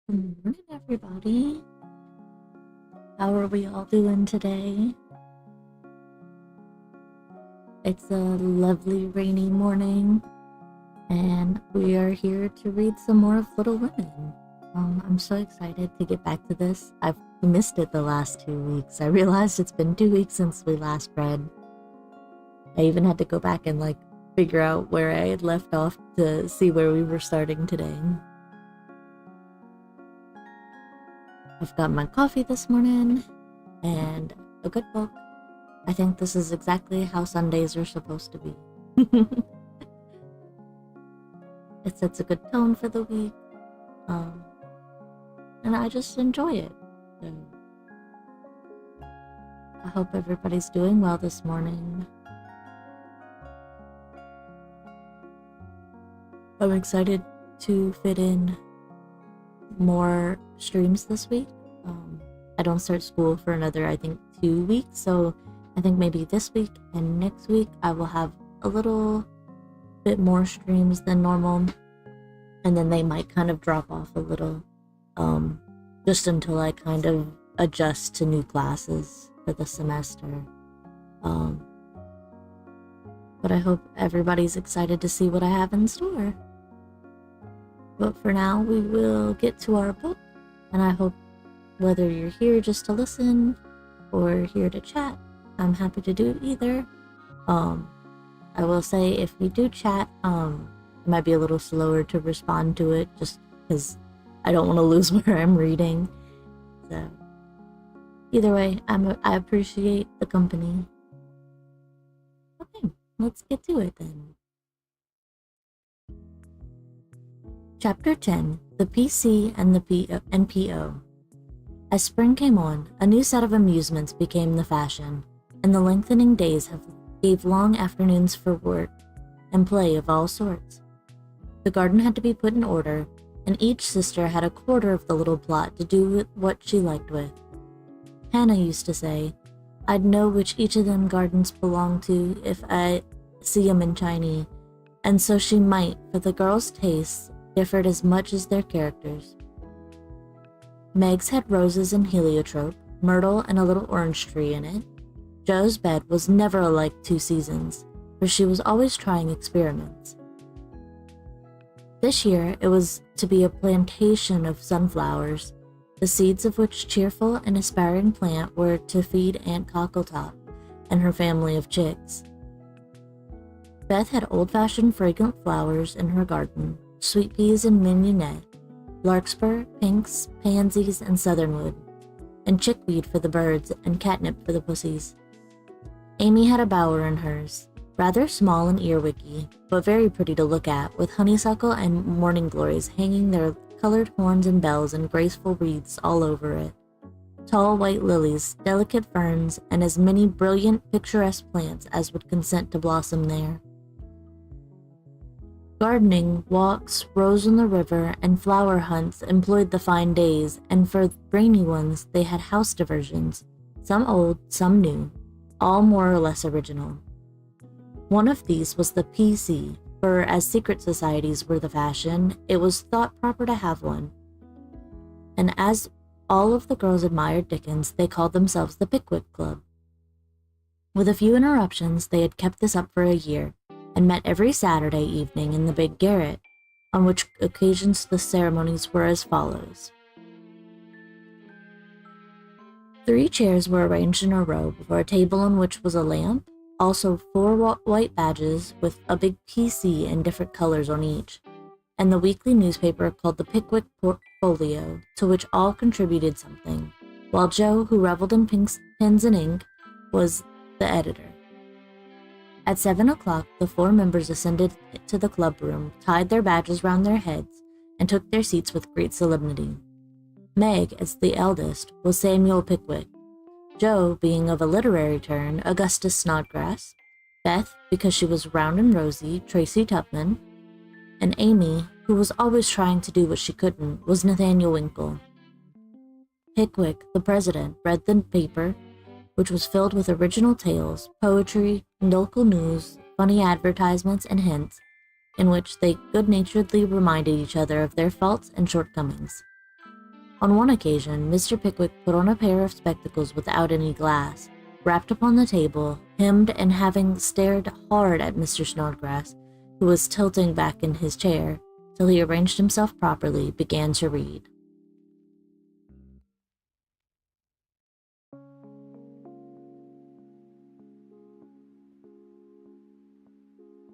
Good morning, everybody. How are we all doing today? It's a lovely rainy morning, and we are here to read some more of Little Women. I'm so excited to get back to this. I've missed it the last 2 weeks. I realized it's been 2 weeks since we last read. I even had to go back and figure out where I had left off to see where we were starting today. I've got my coffee this morning and a good book. I think this is exactly how Sundays are supposed to be. It sets a good tone for the week, and I just enjoy it. So I hope everybody's doing well this morning. I'm excited to fit in more streams this week. I don't start school for another, I think, 2 weeks, so I think maybe this week and next week I will have a little bit more streams than normal, and then they might kind of drop off a little, just until I kind of adjust to new classes for the semester. But I hope everybody's excited to see what I have in store. But for now, we will get to our book, and I hope whether you're here just to listen or here to chat, I'm happy to do either. I will say if you do chat, it might be a little slower to respond to it just because I don't want to lose where I'm reading. So either way, I appreciate the company. Okay, let's get to it then. Chapter 10, The PC and the PO. As spring came on, a new set of amusements became the fashion, and the lengthening days gave long afternoons for work and play of all sorts. The garden had to be put in order, and each sister had a quarter of the little plot to do with what she liked with. Hannah used to say, "I'd know which each of them gardens belonged to if I see 'em in Chinese," and so she might, for the girls' tastes differed as much as their characters. Meg's had roses and heliotrope, myrtle and a little orange tree in it. Jo's bed was never alike 2 seasons, for she was always trying experiments. This year it was to be a plantation of sunflowers, the seeds of which cheerful and aspiring plant were to feed Aunt Cockletop and her family of chicks. Beth had old-fashioned fragrant flowers in her garden, sweet peas and mignonette, larkspur, pinks, pansies, and southernwood, and chickweed for the birds and catnip for the pussies. Amy had a bower in hers, rather small and earwicky, but very pretty to look at, with honeysuckle and morning glories hanging their colored horns and bells in graceful wreaths all over it, tall white lilies, delicate ferns, and as many brilliant, picturesque plants as would consent to blossom there. Gardening, walks, rows on the river, and flower hunts employed the fine days, and for rainy ones they had house diversions, some old, some new, all more or less original. One of these was the PC, for as secret societies were the fashion, it was thought proper to have one. And as all of the girls admired Dickens, they called themselves the Pickwick Club. With a few interruptions, they had kept this up for a year, and met every Saturday evening in the big garret, on which occasions the ceremonies were as follows. 3 chairs were arranged in a row before a table on which was a lamp, also 4 white badges with a big PC in different colors on each, and the weekly newspaper called the Pickwick Portfolio, to which all contributed something, while Jo, who reveled in pens and ink, was the editor. At 7 o'clock, the 4 members ascended to the club room, tied their badges round their heads, and took their seats with great solemnity. Meg, as the eldest, was Samuel Pickwick, Jo, being of a literary turn, Augustus Snodgrass, Beth, because she was round and rosy, Tracy Tupman, and Amy, who was always trying to do what she couldn't, was Nathaniel Winkle. Pickwick, the president, read the paper, which was filled with original tales, poetry, local news, funny advertisements, and hints, in which they good-naturedly reminded each other of their faults and shortcomings. On one occasion, Mr. Pickwick put on a pair of spectacles without any glass, rapped upon the table, hemmed, and having stared hard at Mr. Snodgrass, who was tilting back in his chair till he arranged himself properly, began to read.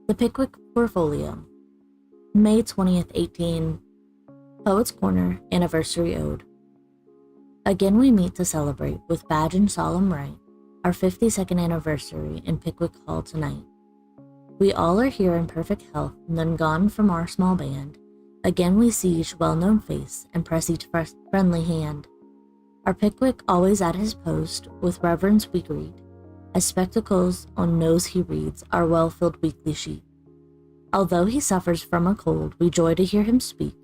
The Pickwick Portfolio, May 20th, 18. Poet's Corner, Anniversary Ode. Again we meet to celebrate, with badge and solemn rite, our 52nd anniversary in Pickwick Hall tonight. We all are here in perfect health, none gone from our small band. Again we see each well-known face, and press each friendly hand. Our Pickwick always at his post, with reverence we greet, as spectacles on nose he reads our well-filled weekly sheet. Although he suffers from a cold, we joy to hear him speak,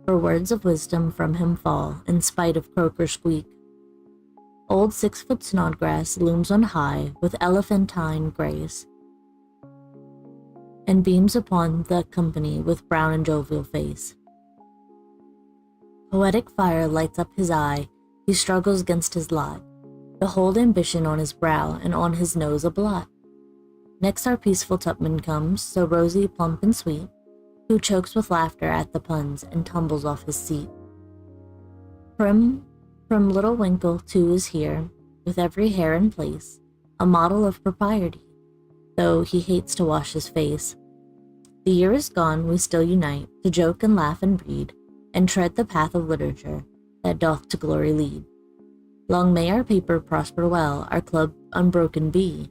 for words of wisdom from him fall, in spite of croak or squeak. Old 6-foot Snodgrass looms on high, with elephantine grace, and beams upon the company with brown and jovial face. Poetic fire lights up his eye, he struggles against his lot. Behold ambition on his brow, and on his nose a blot. Next our peaceful Tupman comes, so rosy, plump, and sweet, who chokes with laughter at the puns, and tumbles off his seat. Prim little Winkle, too, is here, with every hair in place, a model of propriety, though he hates to wash his face. The year is gone, we still unite, to joke and laugh and breed, and tread the path of literature, that doth to glory lead. Long may our paper prosper well, our club unbroken be,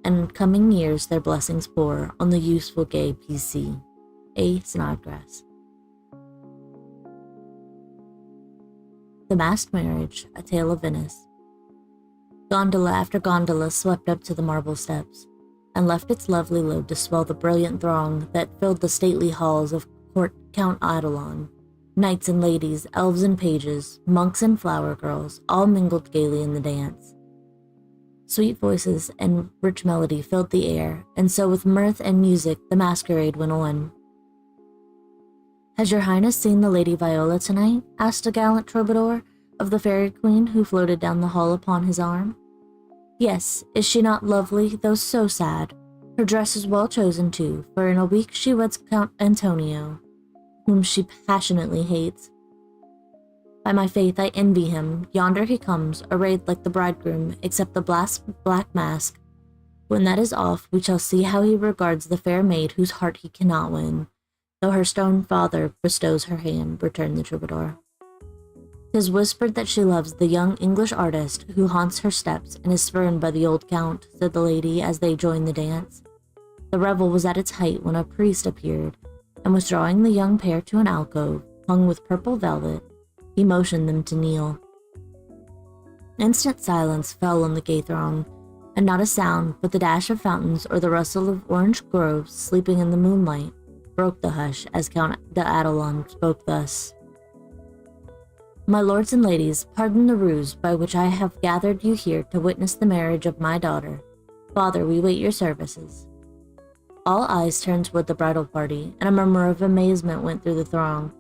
and coming years their blessings pour on the useful gay P.C. A. Snodgrass. The Masked Marriage, A Tale of Venice. Gondola after gondola swept up to the marble steps, and left its lovely load to swell the brilliant throng that filled the stately halls of Count Eidolon. Knights and ladies, elves and pages, monks and flower girls, all mingled gaily in the dance. Sweet voices and rich melody filled the air, and so with mirth and music the masquerade went on. "Has your highness seen the Lady Viola tonight?" asked a gallant troubadour of the fairy queen who floated down the hall upon his arm. "Yes, is she not lovely, though so sad? Her dress is well chosen too, for in a week she weds Count Antonio, whom she passionately hates. By my faith, I envy him. Yonder he comes, arrayed like the bridegroom, except the black mask. When that is off, we shall see how he regards the fair maid whose heart he cannot win, though her stone father bestows her hand," returned the troubadour. "'Tis whispered that she loves the young English artist who haunts her steps and is spurned by the old count," said the lady as they joined the dance. The revel was at its height when a priest appeared, and was drawing the young pair to an alcove hung with purple velvet. He motioned them to kneel. Instant silence fell on the gay throng, and not a sound but the dash of fountains or the rustle of orange groves sleeping in the moonlight broke the hush as Count d'Eidolon spoke thus. "My lords and ladies, pardon the ruse by which I have gathered you here to witness the marriage of my daughter. Father, we wait your services." All eyes turned toward the bridal party, and a murmur of amazement went through the throng,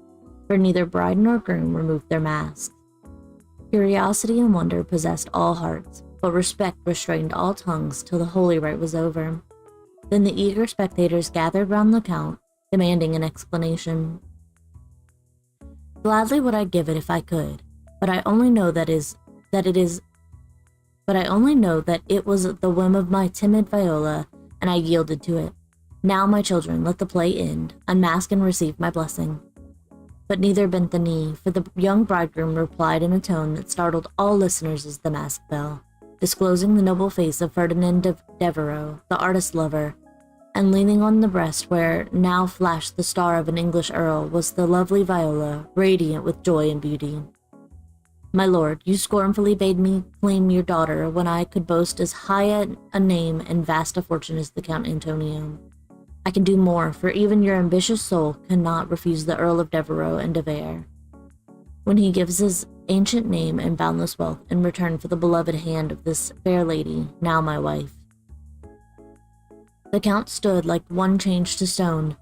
for neither bride nor groom removed their masks. Curiosity and wonder possessed all hearts, but respect restrained all tongues till the holy rite was over. Then the eager spectators gathered round the count, demanding an explanation. "Gladly would I give it if I could, but I only know that it was the whim of my timid Viola, and I yielded to it. Now, my children, let the play end. Unmask and receive my blessing." But neither bent the knee, for the young bridegroom replied in a tone that startled all listeners as the mask fell, disclosing the noble face of Ferdinand of Devereux, the artist lover, and leaning on the breast where now flashed the star of an English earl was the lovely Viola, radiant with joy and beauty. "My lord, you scornfully bade me claim your daughter when I could boast as high a name and vast a fortune as the Count Antonio. I can do more, for even your ambitious soul cannot refuse the Earl of Devereux and de Vere, when he gives his ancient name and boundless wealth in return for the beloved hand of this fair lady, now my wife." The Count stood like one changed to stone,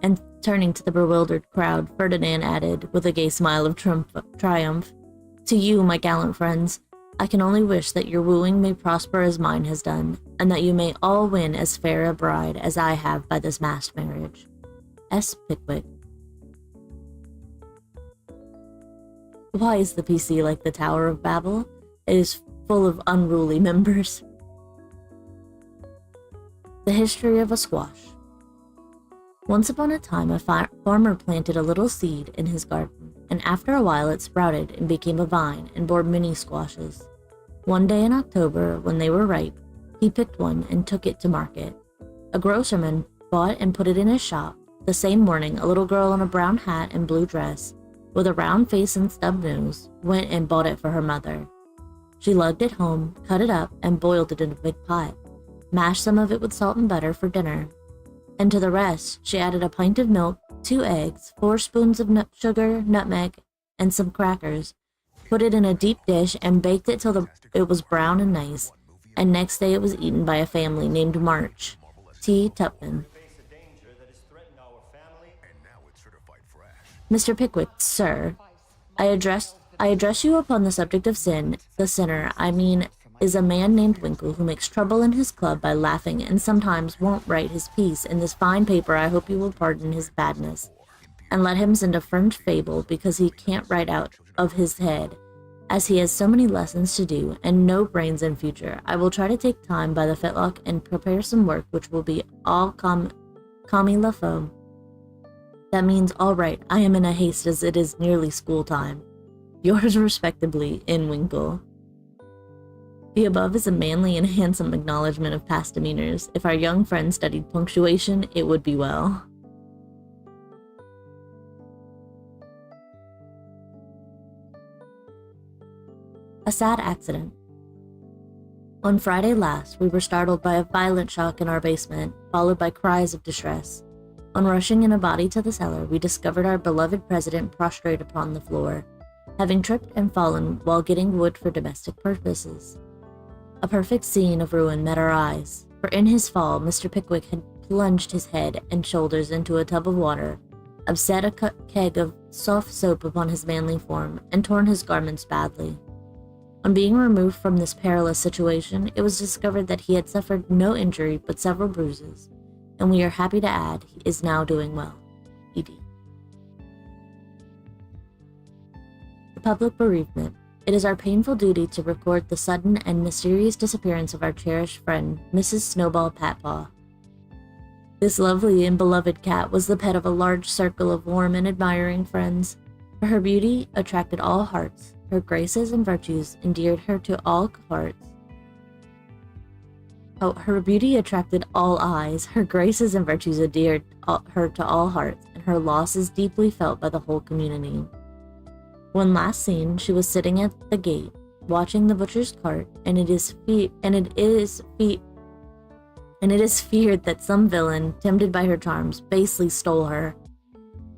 and turning to the bewildered crowd, Ferdinand added, with a gay smile of triumph, To you, my gallant friends, I can only wish that your wooing may prosper as mine has done, and that you may all win as fair a bride as I have by this masked marriage. S. Pickwick. Why is the PC like the Tower of Babel? It is full of unruly members. The history of a squash. Once upon a time, a farmer planted a little seed in his garden, and after a while it sprouted and became a vine and bore many squashes. One day in October, when they were ripe, he picked one and took it to market. A grocerman bought and put it in his shop. The same morning, a little girl in a brown hat and blue dress, with a round face and stub nose, went and bought it for her mother. She lugged it home, cut it up, and boiled it in a big pot, mashed some of it with salt and butter for dinner, and to the rest she added a pint of milk, 2 eggs, 4 spoons of sugar, nutmeg, and some crackers, put it in a deep dish, and baked it till it was brown and nice, and next day it was eaten by a family named March T. Tupman. Mr. Pickwick, sir, I address you upon the subject of sin. The sinner, I mean, is a man named Winkle who makes trouble in his club by laughing and sometimes won't write his piece in this fine paper. I hope you will pardon his badness, and let him send a French fable because he can't write out of his head, as he has so many lessons to do and no brains in future. I will try to take time by the fetlock and prepare some work which will be all comme il le faut. That means all right. I am in a haste as it is nearly school time. Yours respectably, N. Winkle. The above is a manly and handsome acknowledgment of past demeanors. If our young friend studied punctuation, it would be well. A sad accident. On Friday last, we were startled by a violent shock in our basement, followed by cries of distress. On rushing in a body to the cellar, we discovered our beloved president prostrate upon the floor, having tripped and fallen while getting wood for domestic purposes. A perfect scene of ruin met our eyes, for in his fall, Mr. Pickwick had plunged his head and shoulders into a tub of water, upset a keg of soft soap upon his manly form, and torn his garments badly. On being removed from this perilous situation, it was discovered that he had suffered no injury but several bruises, and we are happy to add he is now doing well. E.D. The public bereavement. It is our painful duty to record the sudden and mysterious disappearance of our cherished friend, Mrs. Snowball Patpaw. This lovely and beloved cat was the pet of a large circle of warm and admiring friends, for her beauty attracted all hearts, her graces and virtues endeared her to all hearts. Her beauty attracted all eyes, her graces and virtues endeared her to all hearts, and her loss is deeply felt by the whole community. When last seen, she was sitting at the gate, watching the butcher's cart, and it is feared that some villain, tempted by her charms, basely stole her.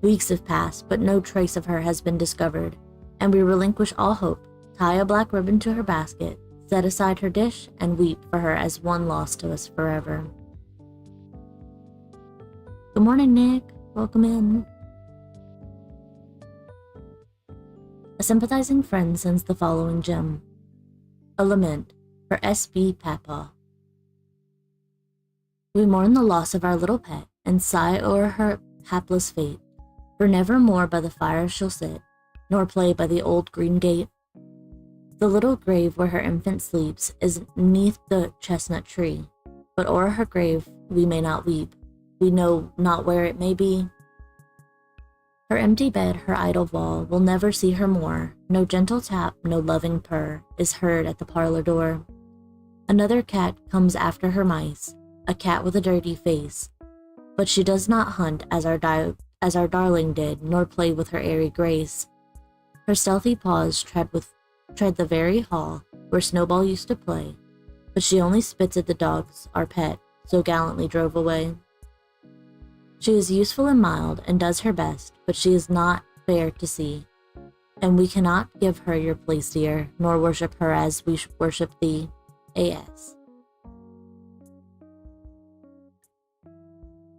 Weeks have passed, but no trace of her has been discovered, and we relinquish all hope, tie a black ribbon to her basket, set aside her dish, and weep for her as one lost to us forever. Good morning, Nick. Welcome in. A sympathizing friend sends the following gem. A lament for S.B. Patpaw. We mourn the loss of our little pet, and sigh o'er her hapless fate, for never more by the fire she'll sit, nor play by the old green gate. The little grave where her infant sleeps is 'neath the chestnut tree, but o'er her grave we may not weep, we know not where it may be. Her empty bed, her idle wall, will never see her more. No gentle tap, no loving purr, is heard at the parlor door. Another cat comes after her mice, a cat with a dirty face, but she does not hunt as our darling did, nor play with her airy grace. Her stealthy paws tread the very hall where Snowball used to play, but she only spits at the dogs our pet so gallantly drove away. She is useful and mild, and does her best, but she is not fair to see, and we cannot give her your place, dear, nor worship her as we worship thee. A.S.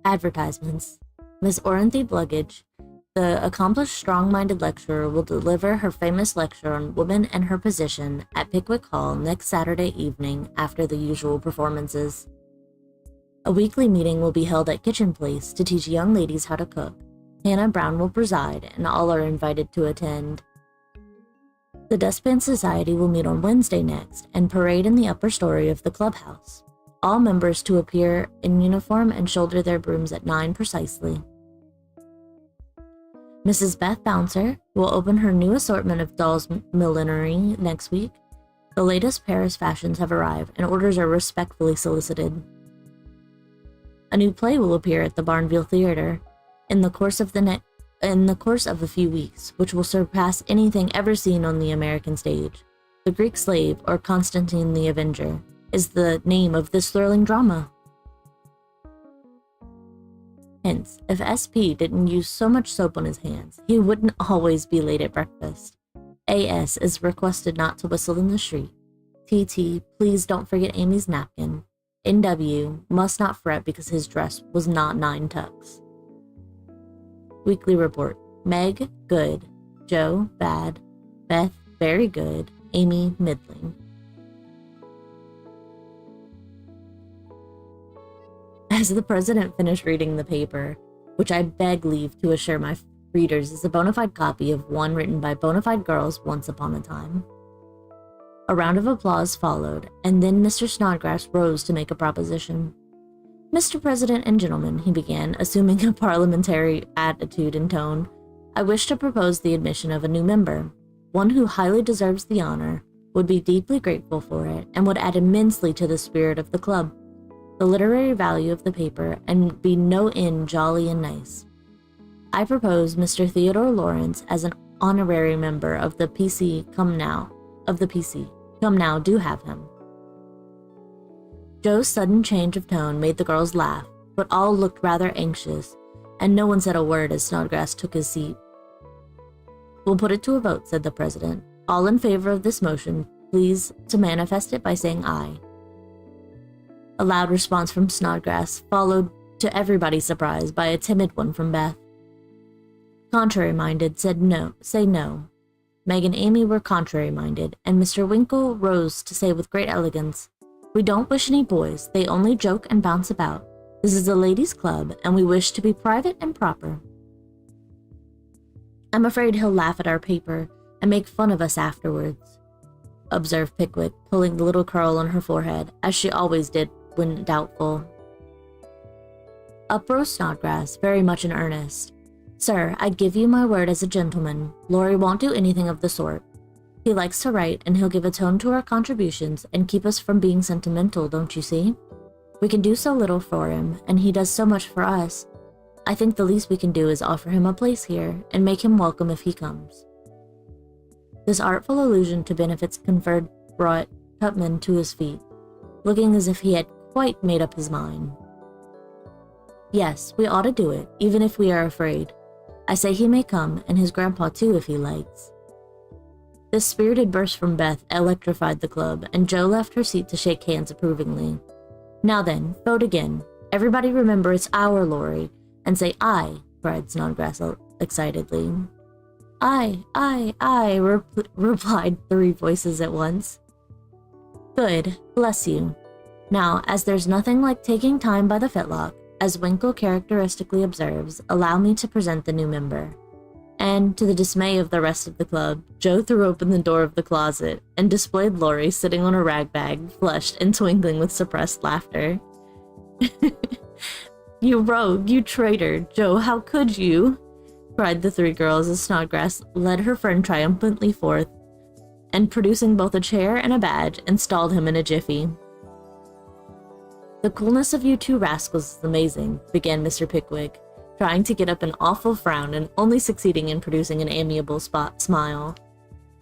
Advertisements. Miss Oranthy Bluggage The accomplished, strong-minded lecturer will deliver her famous lecture on women and her position at Pickwick Hall next Saturday evening after the usual performances. A weekly meeting will be held at Kitchen Place to teach young ladies how to cook. Hannah Brown will preside, and all are invited to attend. The Dustpan Society will meet on Wednesday next and parade in the upper story of the clubhouse. All members to appear in uniform and shoulder their brooms at 9 precisely. Mrs. Beth Bouncer will open her new assortment of dolls' millinery next week. The latest Paris fashions have arrived, and orders are respectfully solicited. A new play will appear at the Barnville Theater in the course of a few weeks, which will surpass anything ever seen on the American stage. The Greek Slave, or Constantine the Avenger, is the name of this thrilling drama. Hence, if SP didn't use so much soap on his hands, he wouldn't always be late at breakfast. AS is requested not to whistle in the street. TT, please don't forget Amy's napkin. NW must not fret because his dress was not 9 tucks. Weekly report. Meg, good. Joe, bad. Beth, very good. Amy, middling. As the president finished reading the paper, which I beg leave to assure my readers is a bona fide copy of one written by bona fide girls once upon a time. A round of applause followed, and then Mr. Snodgrass rose to make a proposition. Mr. President and gentlemen, he began, assuming a parliamentary attitude and tone, I wish to propose the admission of a new member, one who highly deserves the honor, would be deeply grateful for it, and would add immensely to the spirit of the club, the literary value of the paper, and be no end jolly and nice. I propose Mr. Theodore Lawrence as an honorary member of the PC. Come now, do have him. Joe's sudden change of tone made the girls laugh, but all looked rather anxious, and no one said a word as Snodgrass took his seat. We'll put it to a vote, said the president. All in favor of this motion, please to manifest it by saying aye. A loud response from Snodgrass, followed, to everybody's surprise, by a timid one from Beth. Contrary-minded said no, say no. Meg and Amy were contrary-minded, and Mr. Winkle rose to say with great elegance, We don't wish any boys, they only joke and bounce about. This is a ladies' club, and we wish to be private and proper. I'm afraid he'll laugh at our paper and make fun of us afterwards, observed Pickwick, pulling the little curl on her forehead, as she always did when doubtful. Up rose Snodgrass, very much in earnest. Sir, I give you my word as a gentleman, Laurie won't do anything of the sort. He likes to write, and he'll give a tone to our contributions and keep us from being sentimental, don't you see? We can do so little for him, and he does so much for us. I think the least we can do is offer him a place here, and make him welcome if he comes. This artful allusion to benefits conferred brought Tupman to his feet, looking as if he had quite made up his mind. Yes, we ought to do it, even if we are afraid. I say he may come, and his grandpa too if he likes. This spirited burst from Beth electrified the club, and Joe left her seat to shake hands approvingly. Now then, vote again. Everybody remember it's our Laurie, and say aye, cried Snodgrass excitedly. Aye, replied 3 voices at once. Good, bless you. Now, as there's nothing like taking time by the fetlock, as Winkle characteristically observes, allow me to present the new member. And, to the dismay of the rest of the club, Joe threw open the door of the closet and displayed Laurie sitting on a rag bag, flushed and twinkling with suppressed laughter. You rogue, you traitor, Joe, how could you? Cried the 3 girls as Snodgrass led her friend triumphantly forth, and producing both a chair and a badge, installed him in a jiffy. The coolness of you 2 rascals is amazing, began Mr. Pickwick, trying to get up an awful frown and only succeeding in producing an amiable smile.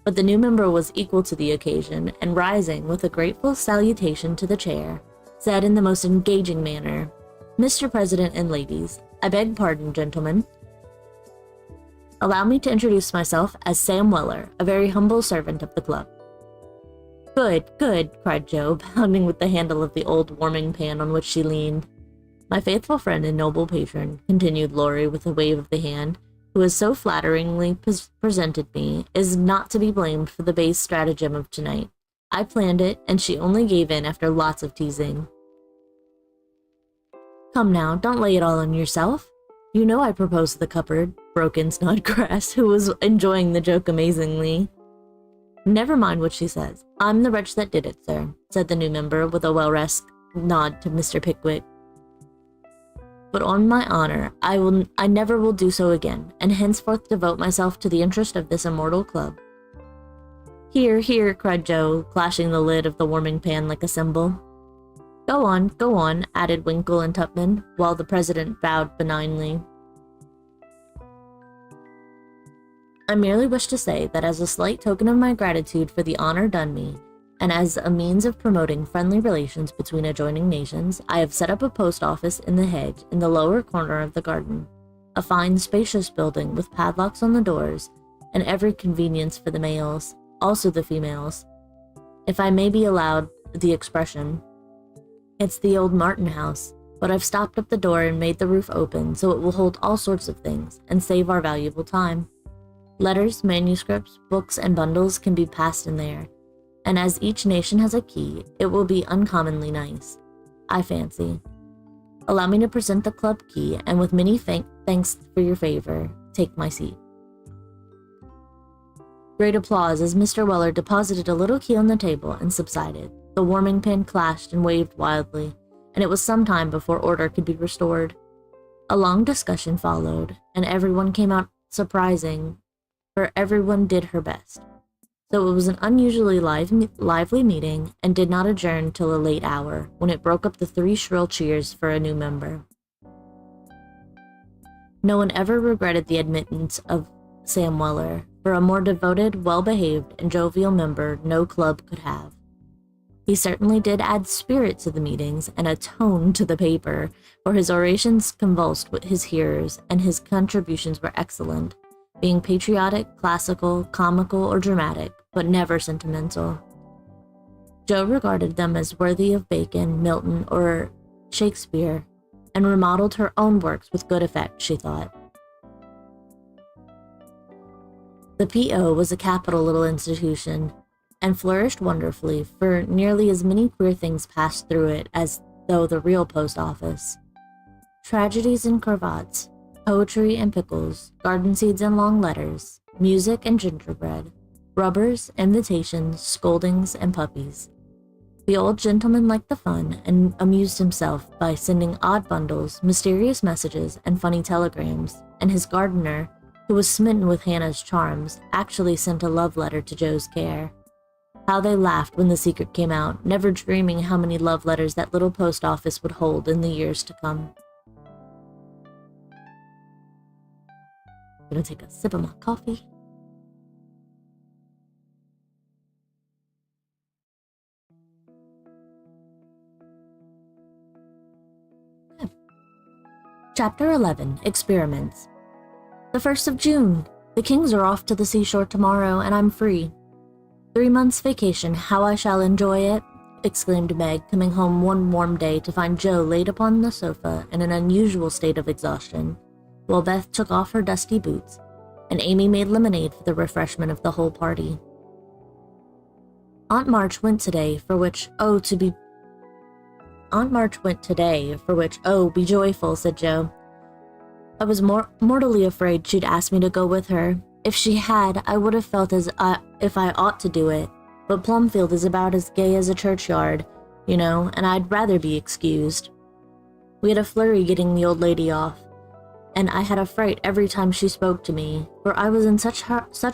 But the new member was equal to the occasion, and rising with a grateful salutation to the chair, said in the most engaging manner, Mr. President and ladies, I beg pardon, gentlemen. Allow me to introduce myself as Sam Weller, a very humble servant of the club. Good, cried Joe, pounding with the handle of the old warming pan on which she leaned. My faithful friend and noble patron, continued Laurie with a wave of the hand, who has so flatteringly presented me, is not to be blamed for the base stratagem of tonight. I planned it, and she only gave in after lots of teasing. Come now, don't lay it all on yourself. You know I proposed the cupboard, broke in Snodgrass, who was enjoying the joke amazingly. Never mind what she says. I'm the wretch that did it, sir, said the new member with a well-rest nod to Mr. Pickwick. But on my honor, I never will do so again, and henceforth devote myself to the interest of this immortal club. Here, here, cried Joe, clashing the lid of the warming pan like a cymbal. Go on, added Winkle and Tupman, while the president bowed benignly. I merely wish to say that as a slight token of my gratitude for the honor done me, and as a means of promoting friendly relations between adjoining nations, I have set up a post office in the hedge in the lower corner of the garden, a fine, spacious building with padlocks on the doors, and every convenience for the males, also the females. If I may be allowed the expression, it's the old Martin house, but I've stopped up the door and made the roof open so it will hold all sorts of things and save our valuable time. Letters, manuscripts, books, and bundles can be passed in there, and as each nation has a key, it will be uncommonly nice, I fancy. Allow me to present the club key, and with many thanks for your favor, take my seat. Great applause as Mr. Weller deposited a little key on the table and subsided. The warming pan clashed and waved wildly, and it was some time before order could be restored. A long discussion followed, and everyone came out surprising, for everyone did her best. So it was an unusually lively meeting, and did not adjourn till a late hour, when it broke up the 3 shrill cheers for a new member. No one ever regretted the admittance of Sam Weller, for a more devoted, well-behaved, and jovial member no club could have. He certainly did add spirit to the meetings and a tone to the paper, for his orations convulsed with his hearers, and his contributions were excellent, being patriotic, classical, comical, or dramatic, but never sentimental. Joe regarded them as worthy of Bacon, Milton, or Shakespeare, and remodeled her own works with good effect, she thought. The P.O. was a capital little institution, and flourished wonderfully, for nearly as many queer things passed through it as though the real post office. Tragedies and cravats, poetry and pickles, garden seeds and long letters, music and gingerbread, rubbers, invitations, scoldings, and puppies. The old gentleman liked the fun, and amused himself by sending odd bundles, mysterious messages, and funny telegrams, and his gardener, who was smitten with Hannah's charms, actually sent a love letter to Joe's care. How they laughed when the secret came out, never dreaming how many love letters that little post office would hold in the years to come. I'm gonna take a sip of my coffee. Okay. Chapter 11, Experiments. The 1st of June. The Kings are off to the seashore tomorrow, and I'm free. 3 months' vacation, how I shall enjoy it, exclaimed Meg, coming home one warm day to find Joe laid upon the sofa in an unusual state of exhaustion, while Beth took off her dusty boots, and Amy made lemonade for the refreshment of the whole party. Aunt March went today, for which, oh, be joyful, said Joe. I was mortally afraid she'd ask me to go with her. If she had, I would have felt as if I ought to do it, but Plumfield is about as gay as a churchyard, you know, and I'd rather be excused. We had a flurry getting the old lady off, and I had a fright every time she spoke to me, for I was in such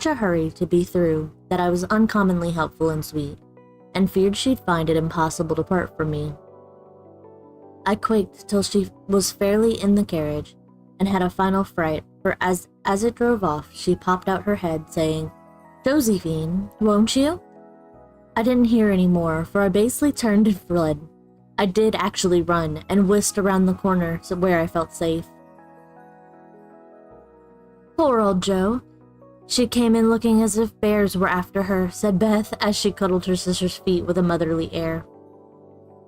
a hurry to be through that I was uncommonly helpful and sweet, and feared she'd find it impossible to part from me. I quaked till she was fairly in the carriage, and had a final fright, for as it drove off, she popped out her head, saying, "Josephine, won't you?" I didn't hear any more, for I basely turned and fled. I did actually run, and whisked around the corner where I felt safe. Poor old Joe. She came in looking as if bears were after her, said Beth, as she cuddled her sister's feet with a motherly air.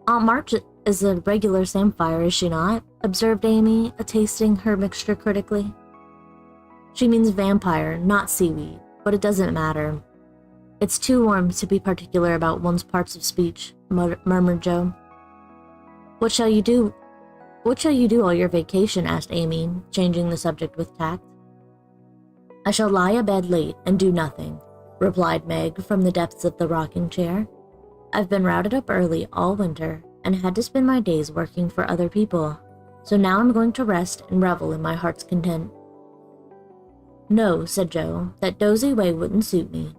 Aunt March is a regular samphire, is she not? Observed Amy, tasting her mixture critically. She means vampire, not seaweed, but it doesn't matter. It's too warm to be particular about one's parts of speech, murmured Joe. What shall you do all your vacation? Asked Amy, changing the subject with tact. I shall lie abed late and do nothing, replied Meg from the depths of the rocking chair. I've been routed up early all winter and had to spend my days working for other people, so now I'm going to rest and revel in my heart's content. No, said Joe, that dozy way wouldn't suit me.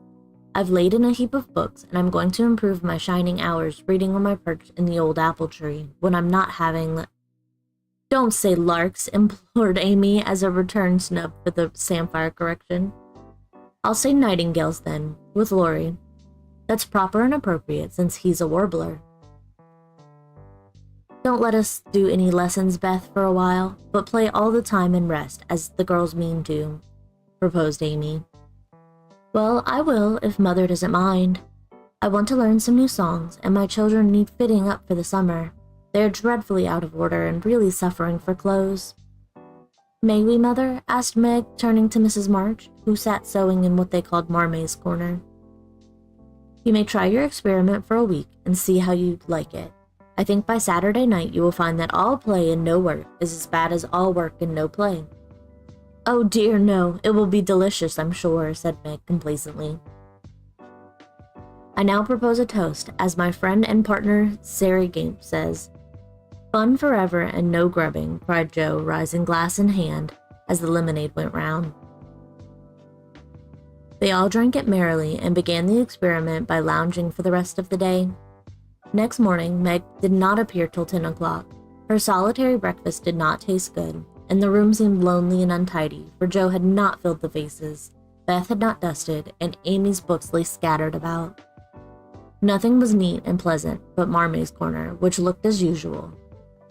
I've laid in a heap of books, and I'm going to improve my shining hours reading on my perch in the old apple tree when I'm not having... Don't say larks, implored Amy as a return snub for the samphire correction. I'll say nightingales then, with Laurie. That's proper and appropriate since he's a warbler. Don't let us do any lessons, Beth, for a while, but play all the time and rest, as the girls mean to, proposed Amy. Well, I will, if Mother doesn't mind. I want to learn some new songs, and my children need fitting up for the summer. They are dreadfully out of order and really suffering for clothes. May we, Mother? Asked Meg, turning to Mrs. March, who sat sewing in what they called Marmay's corner. You may try your experiment for a week and see how you like it. I think by Saturday night you will find that all play and no work is as bad as all work and no play. Oh dear, no, it will be delicious, I'm sure, said Meg complacently. I now propose a toast, as my friend and partner Sari Gamp says. Fun forever and no grubbing, cried Joe, rising glass in hand as the lemonade went round. They all drank it merrily and began the experiment by lounging for the rest of the day. Next morning, Meg did not appear till 10 o'clock. Her solitary breakfast did not taste good, and the room seemed lonely and untidy, for Joe had not filled the vases, Beth had not dusted, and Amy's books lay scattered about. Nothing was neat and pleasant but Marmay's corner, which looked as usual,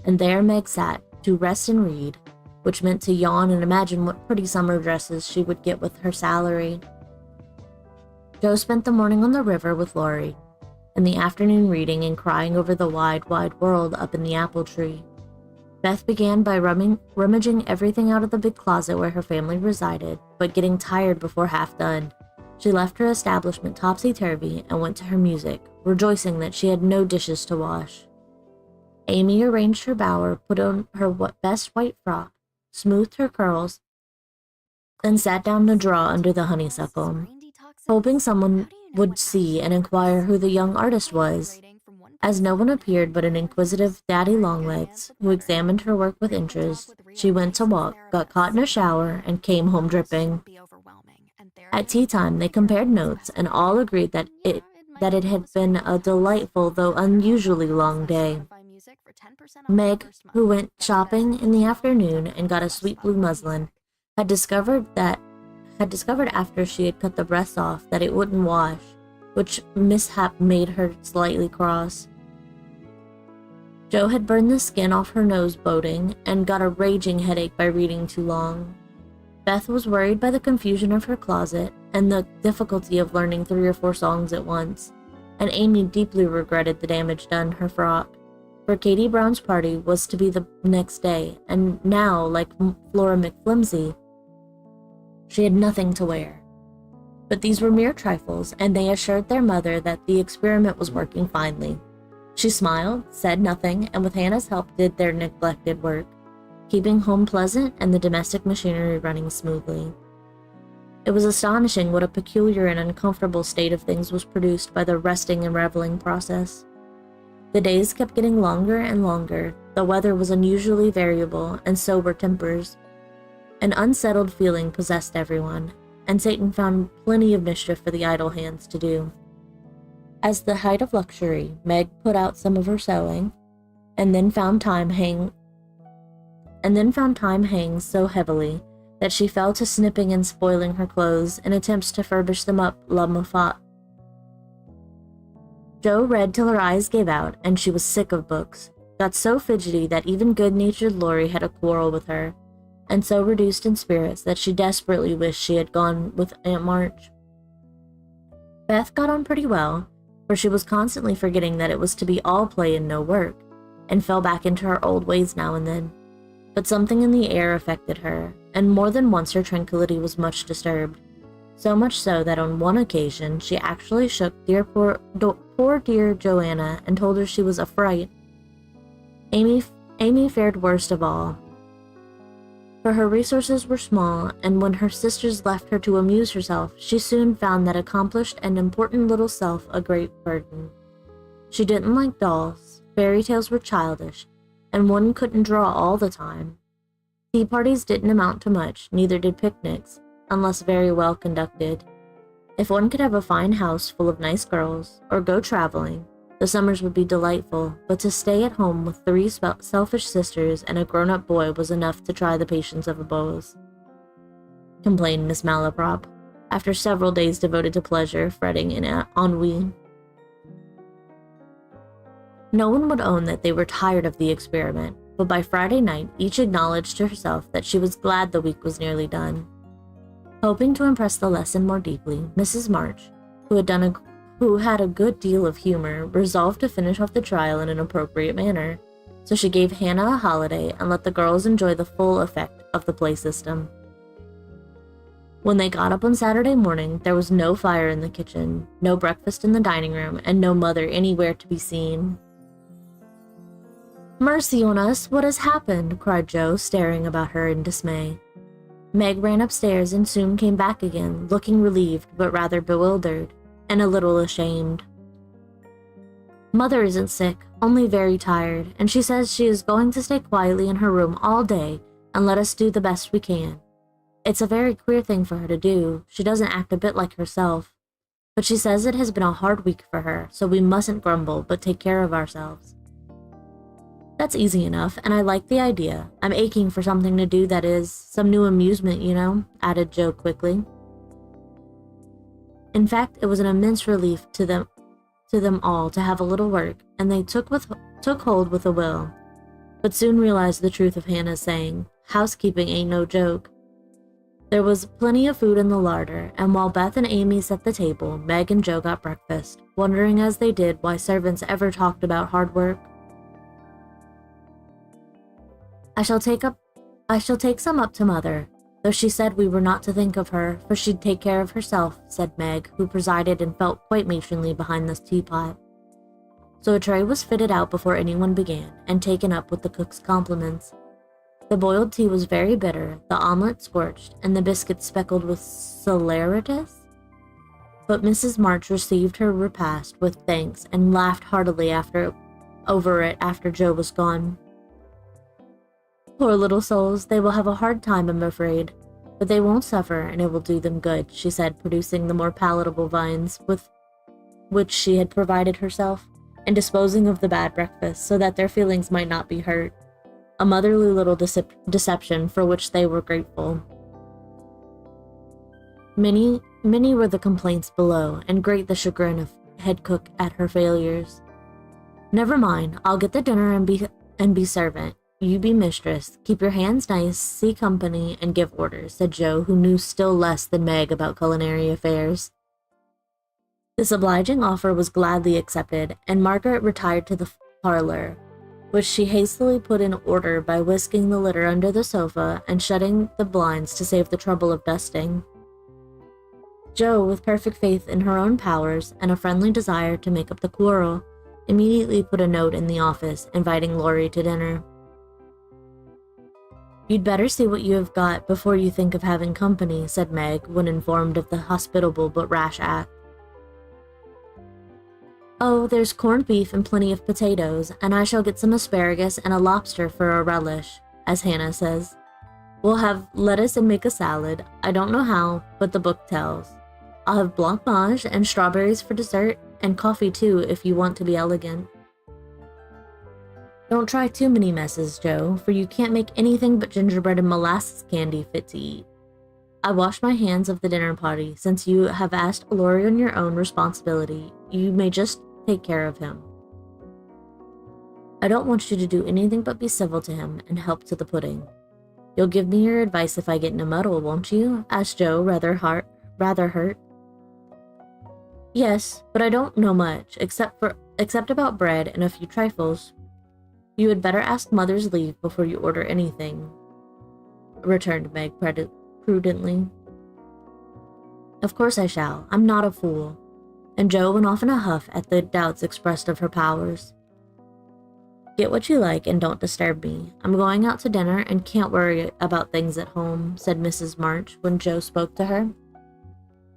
and there Meg sat to rest and read, which meant to yawn and imagine what pretty summer dresses she would get with her salary. Joe spent the morning on the river with Laurie, and the afternoon reading and crying over the wide, wide world up in the apple tree. Beth began by rummaging everything out of the big closet where her family resided, but getting tired before half done, she left her establishment topsy-turvy and went to her music, rejoicing that she had no dishes to wash. Amy arranged her bower, put on her best white frock, smoothed her curls, and sat down to draw under the honeysuckle, hoping someone would see and inquire who the young artist was. As no one appeared but an inquisitive Daddy Longlegs, who examined her work with interest, she went to walk, got caught in a shower, and came home dripping. At tea time, they compared notes, and all agreed that it had been a delightful though unusually long day. Meg, who went shopping in the afternoon and got a sweet blue muslin, had discovered after she had cut the breast off that it wouldn't wash, which mishap made her slightly cross. Joe had burned the skin off her nose boating and got a raging headache by reading too long. Beth was worried by the confusion of her closet and the difficulty of learning 3 or 4 songs at once, and Amy deeply regretted the damage done her frock, for Katie Brown's party was to be the next day, and now, like Flora McFlimsy, she had nothing to wear. But these were mere trifles, and they assured their mother that the experiment was working finely. She smiled, said nothing, and with Hannah's help did their neglected work, keeping home pleasant and the domestic machinery running smoothly. It was astonishing what a peculiar and uncomfortable state of things was produced by the resting and reveling process. The days kept getting longer and longer, the weather was unusually variable, and so were tempers. An unsettled feeling possessed everyone, and Satan found plenty of mischief for the idle hands to do. As the height of luxury, Meg put out some of her sewing, and then found time hang so heavily that she fell to snipping and spoiling her clothes in attempts to furbish them up la moffat. Joe read till her eyes gave out, and she was sick of books, got so fidgety that even good-natured Laurie had a quarrel with her, and so reduced in spirits that she desperately wished she had gone with Aunt March. Beth got on pretty well, for she was constantly forgetting that it was to be all play and no work, and fell back into her old ways now and then. but something in the air affected her, and more than once her tranquility was much disturbed. So much so that on one occasion she actually shook poor dear Joanna and told her she was a fright. Amy fared worst of all, for her resources were small, and when her sisters left her to amuse herself, she soon found that accomplished and important little self a great burden. She didn't like dolls, fairy tales were childish, and one couldn't draw all the time. Tea parties didn't amount to much, neither did picnics, unless very well conducted. If one could have a fine house full of nice girls, or go traveling, the summers would be delightful, but to stay at home with 3 selfish sisters and a grown-up boy was enough to try the patience of a Bose, complained Miss Malaprop, after several days devoted to pleasure, fretting, and ennui. No one would own that they were tired of the experiment, but by Friday night each acknowledged to herself that she was glad the week was nearly done. Hoping to impress the lesson more deeply, Mrs. March, who had a good deal of humor, resolved to finish off the trial in an appropriate manner, so she gave Hannah a holiday and let the girls enjoy the full effect of the play system. When they got up on Saturday morning, there was no fire in the kitchen, no breakfast in the dining room, and no mother anywhere to be seen. "Mercy on us, what has happened?" cried Jo, staring about her in dismay. Meg ran upstairs and soon came back again, looking relieved but rather bewildered, and a little ashamed. "Mother isn't sick, only very tired, and she says she is going to stay quietly in her room all day and let us do the best we can. It's a very queer thing for her to do, she doesn't act a bit like herself, but she says it has been a hard week for her, so we mustn't grumble but take care of ourselves." "That's easy enough, and I like the idea. I'm aching for something to do that is some new amusement, you know," added Jo quickly. In fact, it was an immense relief to them all to have a little work, and they took hold with a will, but soon realized the truth of Hannah's saying, "Housekeeping ain't no joke." There was plenty of food in the larder, and while Beth and Amy set the table, Meg and Jo got breakfast, wondering as they did why servants ever talked about hard work. I shall take some up to Mother, though she said we were not to think of her, for she'd take care of herself," said Meg, who presided and felt quite matronly behind this teapot. So a tray was fitted out before anyone began, and taken up with the cook's compliments. The boiled tea was very bitter, the omelet scorched, and the biscuits speckled with saleratus. But Mrs. March received her repast with thanks and laughed heartily over it after Jo was gone. "Poor little souls, they will have a hard time, I'm afraid, but they won't suffer, and it will do them good," she said, producing the more palatable viands with which she had provided herself, and disposing of the bad breakfast so that their feelings might not be hurt. A motherly little deception for which they were grateful. Many were the complaints below, and great the chagrin of head cook at her failures. "Never mind, I'll get the dinner and be servant. You be mistress, keep your hands nice, see company, and give orders," said Jo, who knew still less than Meg about culinary affairs. This obliging offer was gladly accepted, and Margaret retired to the parlor, which she hastily put in order by whisking the litter under the sofa and shutting the blinds to save the trouble of dusting. Jo, with perfect faith in her own powers and a friendly desire to make up the quarrel, immediately put a note in the office inviting Laurie to dinner. "You'd better see what you have got before you think of having company," said Meg, when informed of the hospitable but rash act. "Oh, there's corned beef and plenty of potatoes, and I shall get some asparagus and a lobster for a relish, as Hannah says. We'll have lettuce and make a salad. I don't know how, but the book tells. I'll have blancmange and strawberries for dessert, and coffee too if you want to be elegant. Don't try too many messes, Jo, for you can't make anything but gingerbread and molasses candy fit to eat. I wash my hands of the dinner party. Since you have asked Laurie on your own responsibility, you may just take care of him. I don't want you to do anything but be civil to him and help to the pudding. You'll give me your advice if I get in a muddle, won't you?" asked Jo, rather hurt. "Yes, but I don't know much, except about bread and a few trifles." You had better ask Mother's leave before you order anything, returned Meg prudently. Of course I shall. I'm not a fool. And Jo went off in a huff at the doubts expressed of her powers. Get what you like and don't disturb me. I'm going out to dinner and can't worry about things at home, said Mrs. March when Jo spoke to her.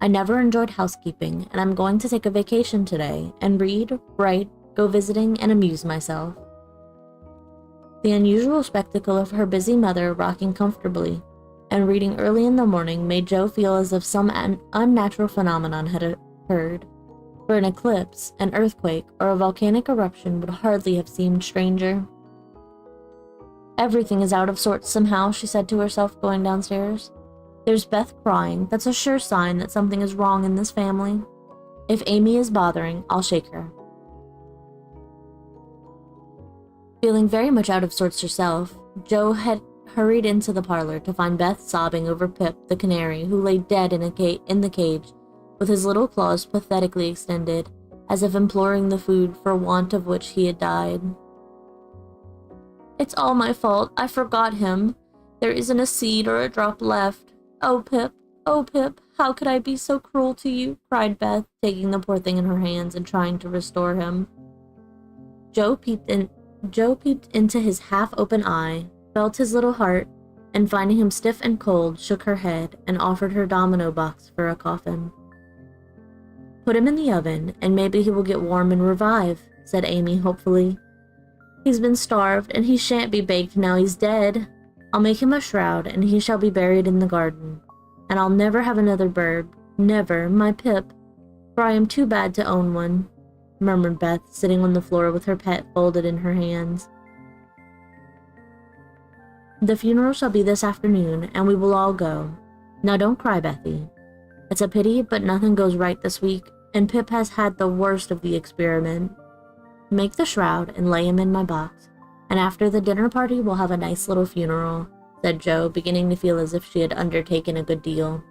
I never enjoyed housekeeping, and I'm going to take a vacation today and read, write, go visiting, and amuse myself. The unusual spectacle of her busy mother rocking comfortably and reading early in the morning made Jo feel as if some unnatural phenomenon had occurred. For an eclipse, an earthquake, or a volcanic eruption would hardly have seemed stranger. Everything is out of sorts somehow, she said to herself, going downstairs. There's Beth crying. That's a sure sign that something is wrong in this family. If Amy is bothering, I'll shake her. Feeling very much out of sorts herself, Jo had hurried into the parlor to find Beth sobbing over Pip, the canary, who lay dead in the cage, with his little claws pathetically extended, as if imploring the food for want of which he had died. It's all my fault. I forgot him. There isn't a seed or a drop left. Oh, Pip, how could I be so cruel to you? Cried Beth, taking the poor thing in her hands and trying to restore him. Jo peeped into his half-open eye, felt his little heart, and finding him stiff and cold, shook her head and offered her domino box for a coffin. Put him in the oven, and maybe he will get warm and revive, said Amy hopefully. He's been starved, and he shan't be baked now he's dead. I'll make him a shroud, and he shall be buried in the garden. And I'll never have another bird, never, my Pip, for I am too bad to own one, murmured Beth, sitting on the floor with her pet folded in her hands. The funeral shall be this afternoon, and we will all go. Now don't cry, Bethy. It's a pity, but nothing goes right this week, and Pip has had the worst of the experiment. Make the shroud and lay him in my box, and after the dinner party we'll have a nice little funeral, said Jo, beginning to feel as if she had undertaken a good deal.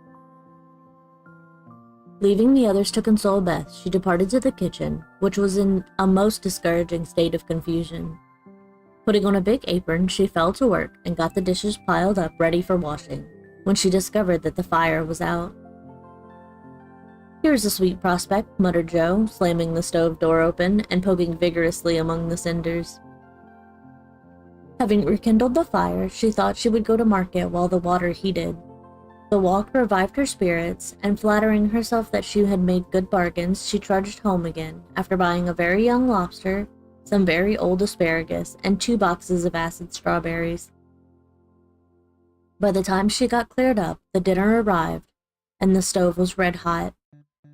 Leaving the others to console Beth, she departed to the kitchen, which was in a most discouraging state of confusion. Putting on a big apron, she fell to work and got the dishes piled up ready for washing, when she discovered that the fire was out. Here's a sweet prospect, muttered Jo, slamming the stove door open and poking vigorously among the cinders. Having rekindled the fire, she thought she would go to market while the water heated. The walk revived her spirits, and flattering herself that she had made good bargains, she trudged home again, after buying a very young lobster, some very old asparagus, and 2 boxes of acid strawberries. By the time she got cleared up, the dinner arrived, and the stove was red hot.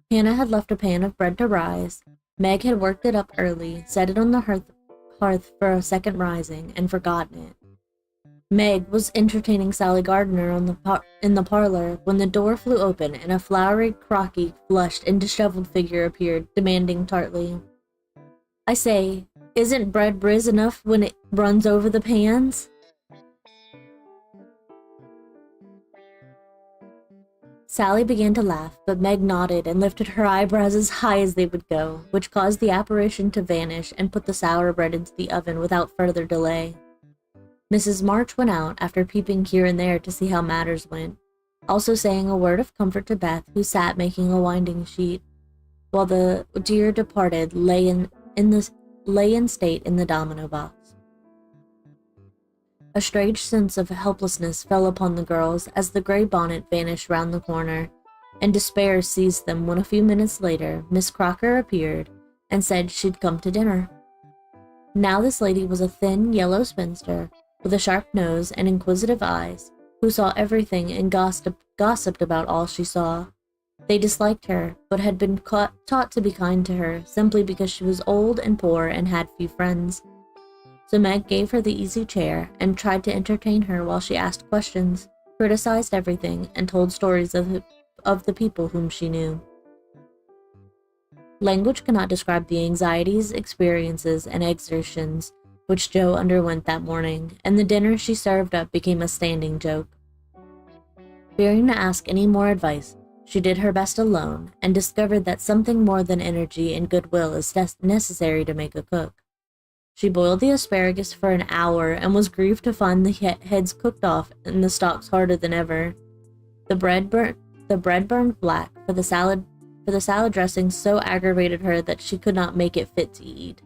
Hannah had left a pan of bread to rise. Meg had worked it up early, set it on the hearth for a second rising, and forgotten it. Meg was entertaining Sally Gardner in the parlor when the door flew open and a floury, crocky, flushed, and disheveled figure appeared, demanding tartly, I say, isn't bread briz enough when it runs over the pans? Sally began to laugh, but Meg nodded and lifted her eyebrows as high as they would go, which caused the apparition to vanish and put the sour bread into the oven without further delay. Mrs. March went out after peeping here and there to see how matters went, also saying a word of comfort to Beth, who sat making a winding sheet, while the dear departed lay in state in the domino box. A strange sense of helplessness fell upon the girls as the gray bonnet vanished round the corner, and despair seized them when a few minutes later Miss Crocker appeared and said she'd come to dinner. Now this lady was a thin, yellow spinster, with a sharp nose and inquisitive eyes, who saw everything and gossiped about all she saw. They disliked her, but had been taught to be kind to her, simply because she was old and poor and had few friends. So Meg gave her the easy chair and tried to entertain her while she asked questions, criticized everything, and told stories of the people whom she knew. Language cannot describe the anxieties, experiences, and exertions which Jo underwent that morning, and the dinner she served up became a standing joke. Fearing to ask any more advice, she did her best alone, and discovered that something more than energy and goodwill is necessary to make a cook. She boiled the asparagus for an hour and was grieved to find the heads cooked off and the stalks harder than ever. The bread burned black, for the salad dressing so aggravated her that she could not make it fit to eat.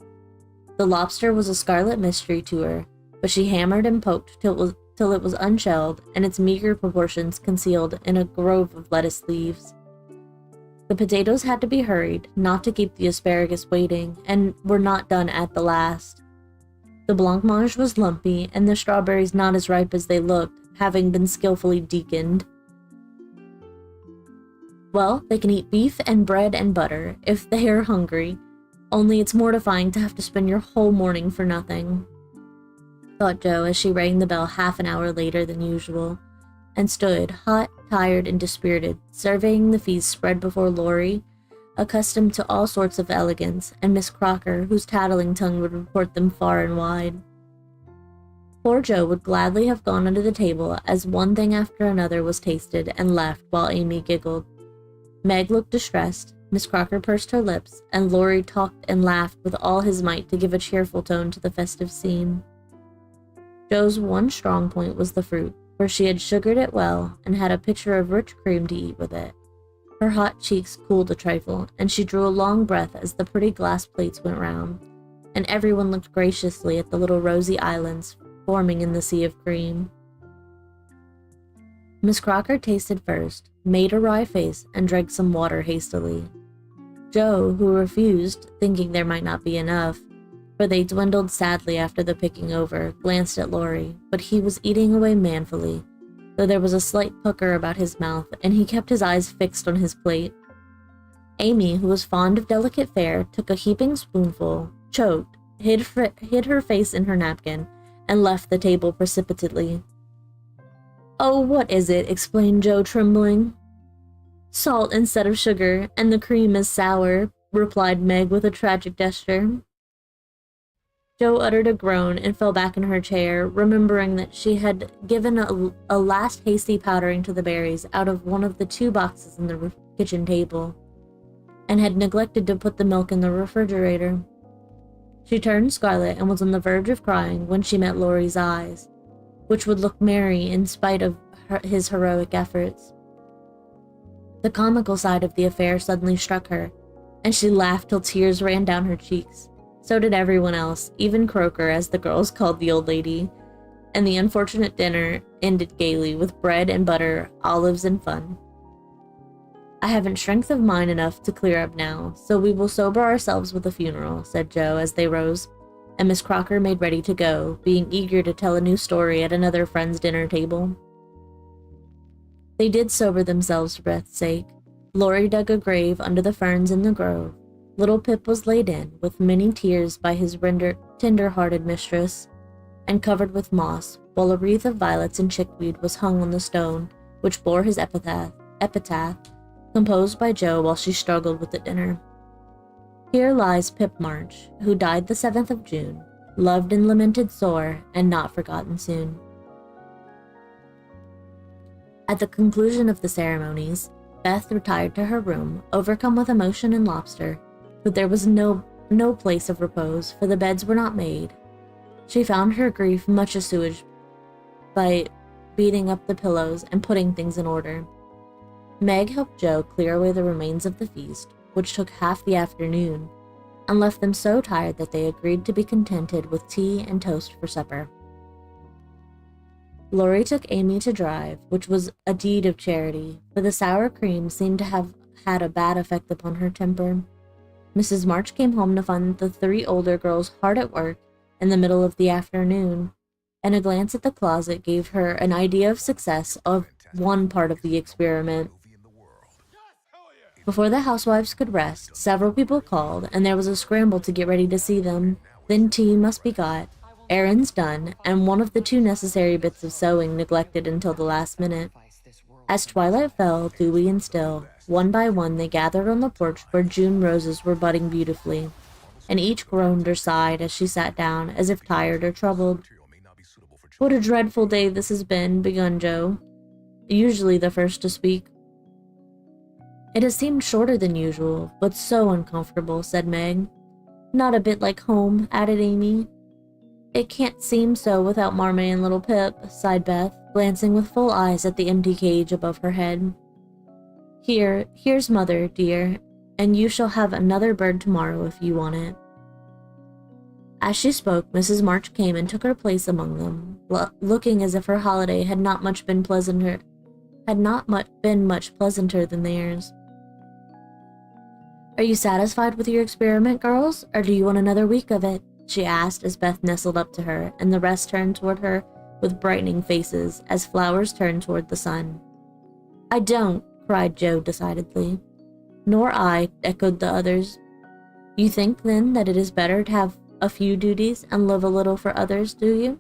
The lobster was a scarlet mystery to her, but she hammered and poked till it was unshelled and its meager proportions concealed in a grove of lettuce leaves. The potatoes had to be hurried, not to keep the asparagus waiting, and were not done at the last. The blancmange was lumpy, and the strawberries not as ripe as they looked, having been skillfully deaconed. Well, they can eat beef and bread and butter, if they are hungry, only it's mortifying to have to spend your whole morning for nothing, thought Jo as she rang the bell half an hour later than usual, and stood, hot, tired, and dispirited, surveying the feast spread before Laurie, accustomed to all sorts of elegance, and Miss Crocker, whose tattling tongue would report them far and wide. Poor Jo would gladly have gone under the table as one thing after another was tasted and left while Amy giggled. Meg looked distressed, Miss Crocker pursed her lips, and Laurie talked and laughed with all his might to give a cheerful tone to the festive scene. Jo's one strong point was the fruit, for she had sugared it well and had a pitcher of rich cream to eat with it. Her hot cheeks cooled a trifle, and she drew a long breath as the pretty glass plates went round, and everyone looked graciously at the little rosy islands forming in the sea of cream. Miss Crocker tasted first, made a wry face, and drank some water hastily. Jo, who refused, thinking there might not be enough, for they dwindled sadly after the picking over, glanced at Laurie, but he was eating away manfully, though there was a slight pucker about his mouth, and he kept his eyes fixed on his plate. Amy, who was fond of delicate fare, took a heaping spoonful, choked, hid her face in her napkin, and left the table precipitately. "Oh, what is it?" explained Jo, trembling. "Salt instead of sugar, and the cream is sour," replied Meg with a tragic gesture. Jo uttered a groan and fell back in her chair, remembering that she had given a last hasty powdering to the berries out of one of the 2 boxes in the kitchen table, and had neglected to put the milk in the refrigerator. She turned scarlet and was on the verge of crying when she met Laurie's eyes, which would look merry in spite of his heroic efforts. The comical side of the affair suddenly struck her, and she laughed till tears ran down her cheeks. So did everyone else, even Croaker, as the girls called the old lady, and the unfortunate dinner ended gaily with bread and butter, olives, and fun. "I haven't strength of mind enough to clear up now, so we will sober ourselves with a funeral," said Jo as they rose, and Miss Crocker made ready to go, being eager to tell a new story at another friend's dinner table. They did sober themselves for Beth's sake. Laurie dug a grave under the ferns in the grove. Little Pip was laid in, with many tears by his tender-hearted mistress, and covered with moss, while a wreath of violets and chickweed was hung on the stone, which bore his epitaph, composed by Jo while she struggled with the dinner. "Here lies Pip March, who died the 7th of June, loved and lamented sore, and not forgotten soon." At the conclusion of the ceremonies, Beth retired to her room, overcome with emotion and lobster, but there was no place of repose, for the beds were not made. She found her grief much assuaged by beating up the pillows and putting things in order. Meg helped Jo clear away the remains of the feast, which took half the afternoon, and left them so tired that they agreed to be contented with tea and toast for supper. Laurie took Amy to drive, which was a deed of charity, for the sour cream seemed to have had a bad effect upon her temper. Mrs. March came home to find the 3 older girls hard at work in the middle of the afternoon, and a glance at the closet gave her an idea of success of one part of the experiment. Before the housewives could rest, several people called, and there was a scramble to get ready to see them. Then tea must be got, errands done, and one of the 2 necessary bits of sewing neglected until the last minute. As twilight fell, dewy and still, one by one they gathered on the porch where June roses were budding beautifully, and each groaned or sighed as she sat down, as if tired or troubled. "What a dreadful day this has been," begun Jo, usually the first to speak. "It has seemed shorter than usual, but so uncomfortable," said Meg. "Not a bit like home," added Amy. It can't seem so without Marmee and little Pip, sighed Beth, glancing with full eyes at the empty cage above her head. Here's Mother, dear, and you shall have another bird tomorrow if you want it. As she spoke, Mrs. March came and took her place among them, looking as if her holiday had not been much pleasanter than theirs. Are you satisfied with your experiment, girls, or do you want another week of it? She asked as Beth nestled up to her, and the rest turned toward her with brightening faces as flowers turned toward the sun. I don't, cried Jo decidedly. Nor I, echoed the others. You think, then, that it is better to have a few duties and live a little for others, do you?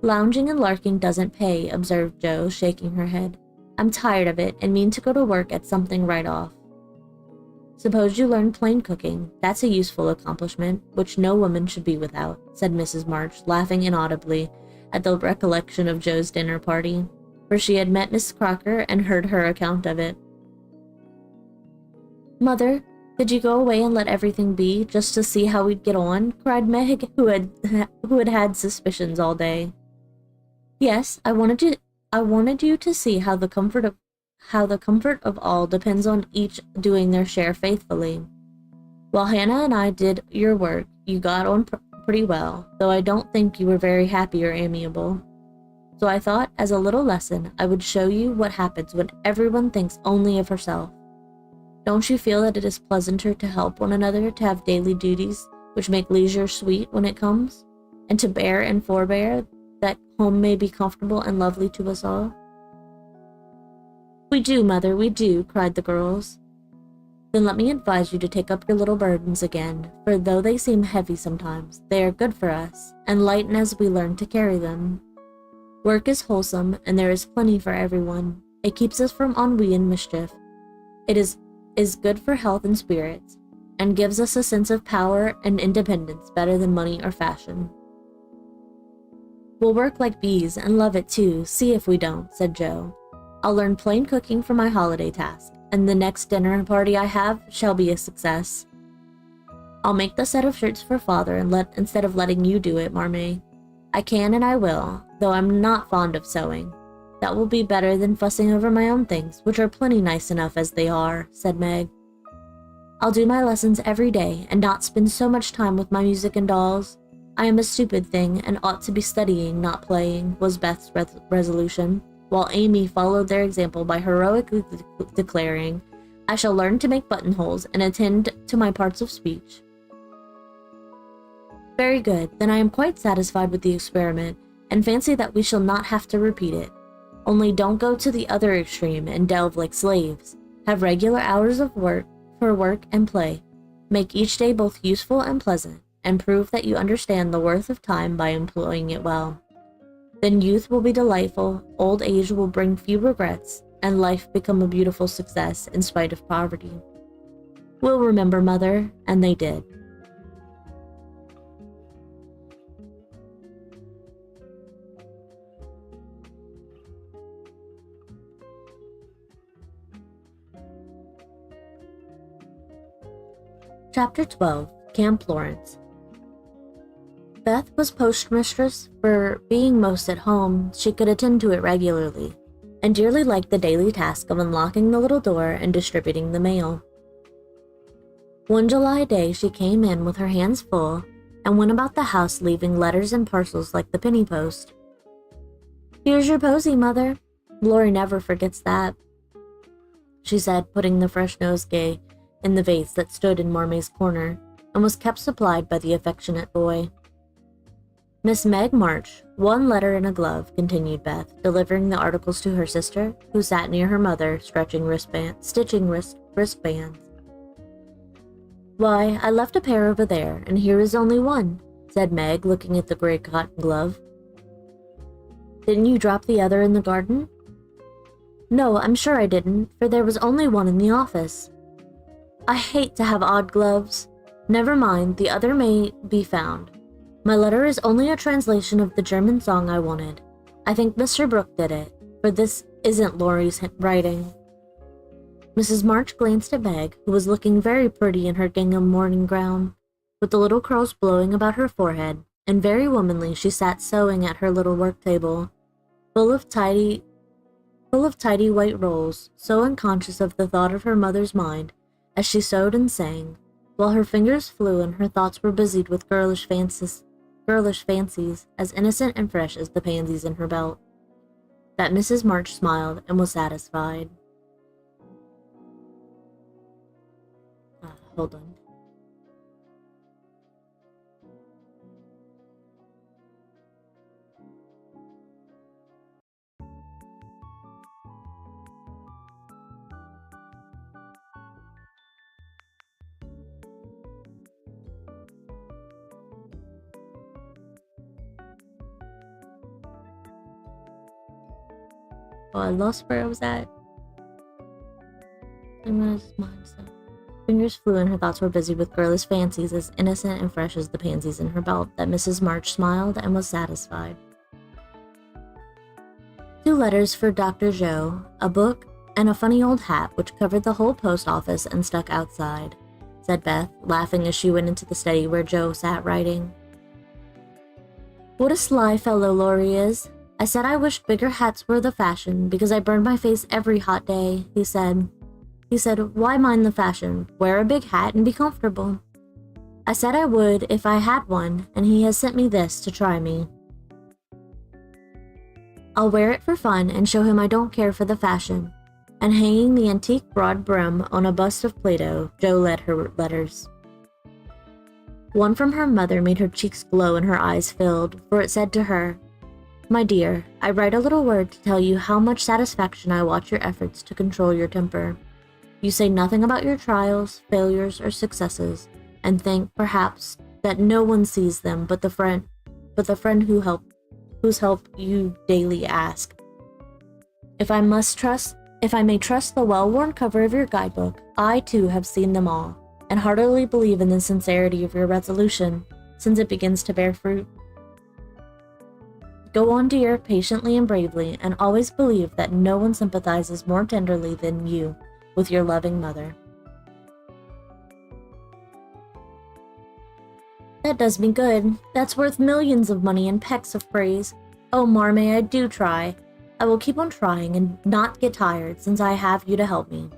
Lounging and larking doesn't pay, observed Jo, shaking her head. I'm tired of it and mean to go to work at something right off. Suppose you learn plain cooking. That's a useful accomplishment, which no woman should be without, said Mrs. March, laughing inaudibly at the recollection of Jo's dinner party, for she had met Miss Crocker and heard her account of it. Mother, did you go away and let everything be, just to see how we'd get on? Cried Meg, who had suspicions all day. Yes, I wanted you to see how the comfort of all depends on each doing their share faithfully. While Hannah and I did your work, you got on pretty well, though I don't think you were very happy or amiable. So I thought, as a little lesson, I would show you what happens when everyone thinks only of herself. Don't you feel that it is pleasanter to help one another, to have daily duties which make leisure sweet when it comes, and to bear and forbear, that home may be comfortable and lovely to us all? We do, Mother, we do, cried the girls. Then let me advise you to take up your little burdens again, for though they seem heavy sometimes, they are good for us, and lighten as we learn to carry them. Work is wholesome, and there is plenty for everyone. It keeps us from ennui and mischief. It is good for health and spirits, and gives us a sense of power and independence better than money or fashion. We'll work like bees and love it too, see if we don't, said Jo. I'll learn plain cooking for my holiday task, and the next dinner party I have shall be a success. I'll make the set of shirts for Father instead of letting you do it, Marmee. I can and I will, though I'm not fond of sewing. That will be better than fussing over my own things, which are plenty nice enough as they are, said Meg. I'll do my lessons every day, and not spend so much time with my music and dolls. I am a stupid thing, and ought to be studying, not playing, was Beth's resolution, while Amy followed their example by heroically declaring, I shall learn to make buttonholes and attend to my parts of speech. Very good, then I am quite satisfied with the experiment, and fancy that we shall not have to repeat it. Only don't go to the other extreme and delve like slaves. Have regular hours of work for work and play. Make each day both useful and pleasant, and prove that you understand the worth of time by employing it well. Then youth will be delightful, old age will bring few regrets, and life become a beautiful success in spite of poverty. We'll remember, Mother, and they did. Chapter 12, Camp Lawrence. Beth was postmistress, for being most at home, she could attend to it regularly, and dearly liked the daily task of unlocking the little door and distributing the mail. One July day she came in with her hands full, and went about the house leaving letters and parcels like the penny post. Here's your posy, Mother. Laurie never forgets that, she said, putting the fresh nosegay in the vase that stood in Marmee's corner, and was kept supplied by the affectionate boy. Miss Meg March, one letter in a glove, continued Beth, delivering the articles to her sister, who sat near her mother, stitching wristbands. Why, I left a pair over there, and here is only one, said Meg, looking at the gray cotton glove. Didn't you drop the other in the garden? No, I'm sure I didn't, for there was only one in the office. I hate to have odd gloves. Never mind, the other may be found. My letter is only a translation of the German song I wanted. I think Mr. Brooke did it, for this isn't Laurie's writing. Mrs. March glanced at Meg, who was looking very pretty in her gingham morning gown, with the little curls blowing about her forehead, and very womanly she sat sewing at her little work table, full of tidy white rolls, so unconscious of the thought of her mother's mind as she sewed and sang, while her fingers flew and her thoughts were busied with girlish fancies as innocent and fresh as the pansies in her belt, that Mrs. March smiled and was satisfied. Hold on. Oh, I lost where I was at. Fingers flew and her thoughts were busy with girlish fancies as innocent and fresh as the pansies in her belt, that Mrs. March smiled and was satisfied. 2 letters for Dr. Joe, a book, and a funny old hat which covered the whole post office and stuck outside, said Beth, laughing as she went into the study where Joe sat writing. What a sly fellow Laurie is. I said I wished bigger hats were the fashion because I burned my face every hot day, he said. He said, why mind the fashion? Wear a big hat and be comfortable. I said I would if I had one, and he has sent me this to try me. I'll wear it for fun and show him I don't care for the fashion. And hanging the antique broad brim on a bust of Plato, Joe led her letters. One from her mother made her cheeks glow and her eyes filled, for it said to her, My dear, I write a little word to tell you how much satisfaction I watch your efforts to control your temper. You say nothing about your trials, failures, or successes, and think, perhaps, that no one sees them but the friend whose help you daily ask. If I may trust the well-worn cover of your guidebook, I too have seen them all, and heartily believe in the sincerity of your resolution, since it begins to bear fruit. Go on, dear, patiently and bravely, and always believe that no one sympathizes more tenderly than you with your loving mother. That does me good. That's worth millions of money and pecks of praise. Oh, Marmee, I do try. I will keep on trying and not get tired, since I have you to help me.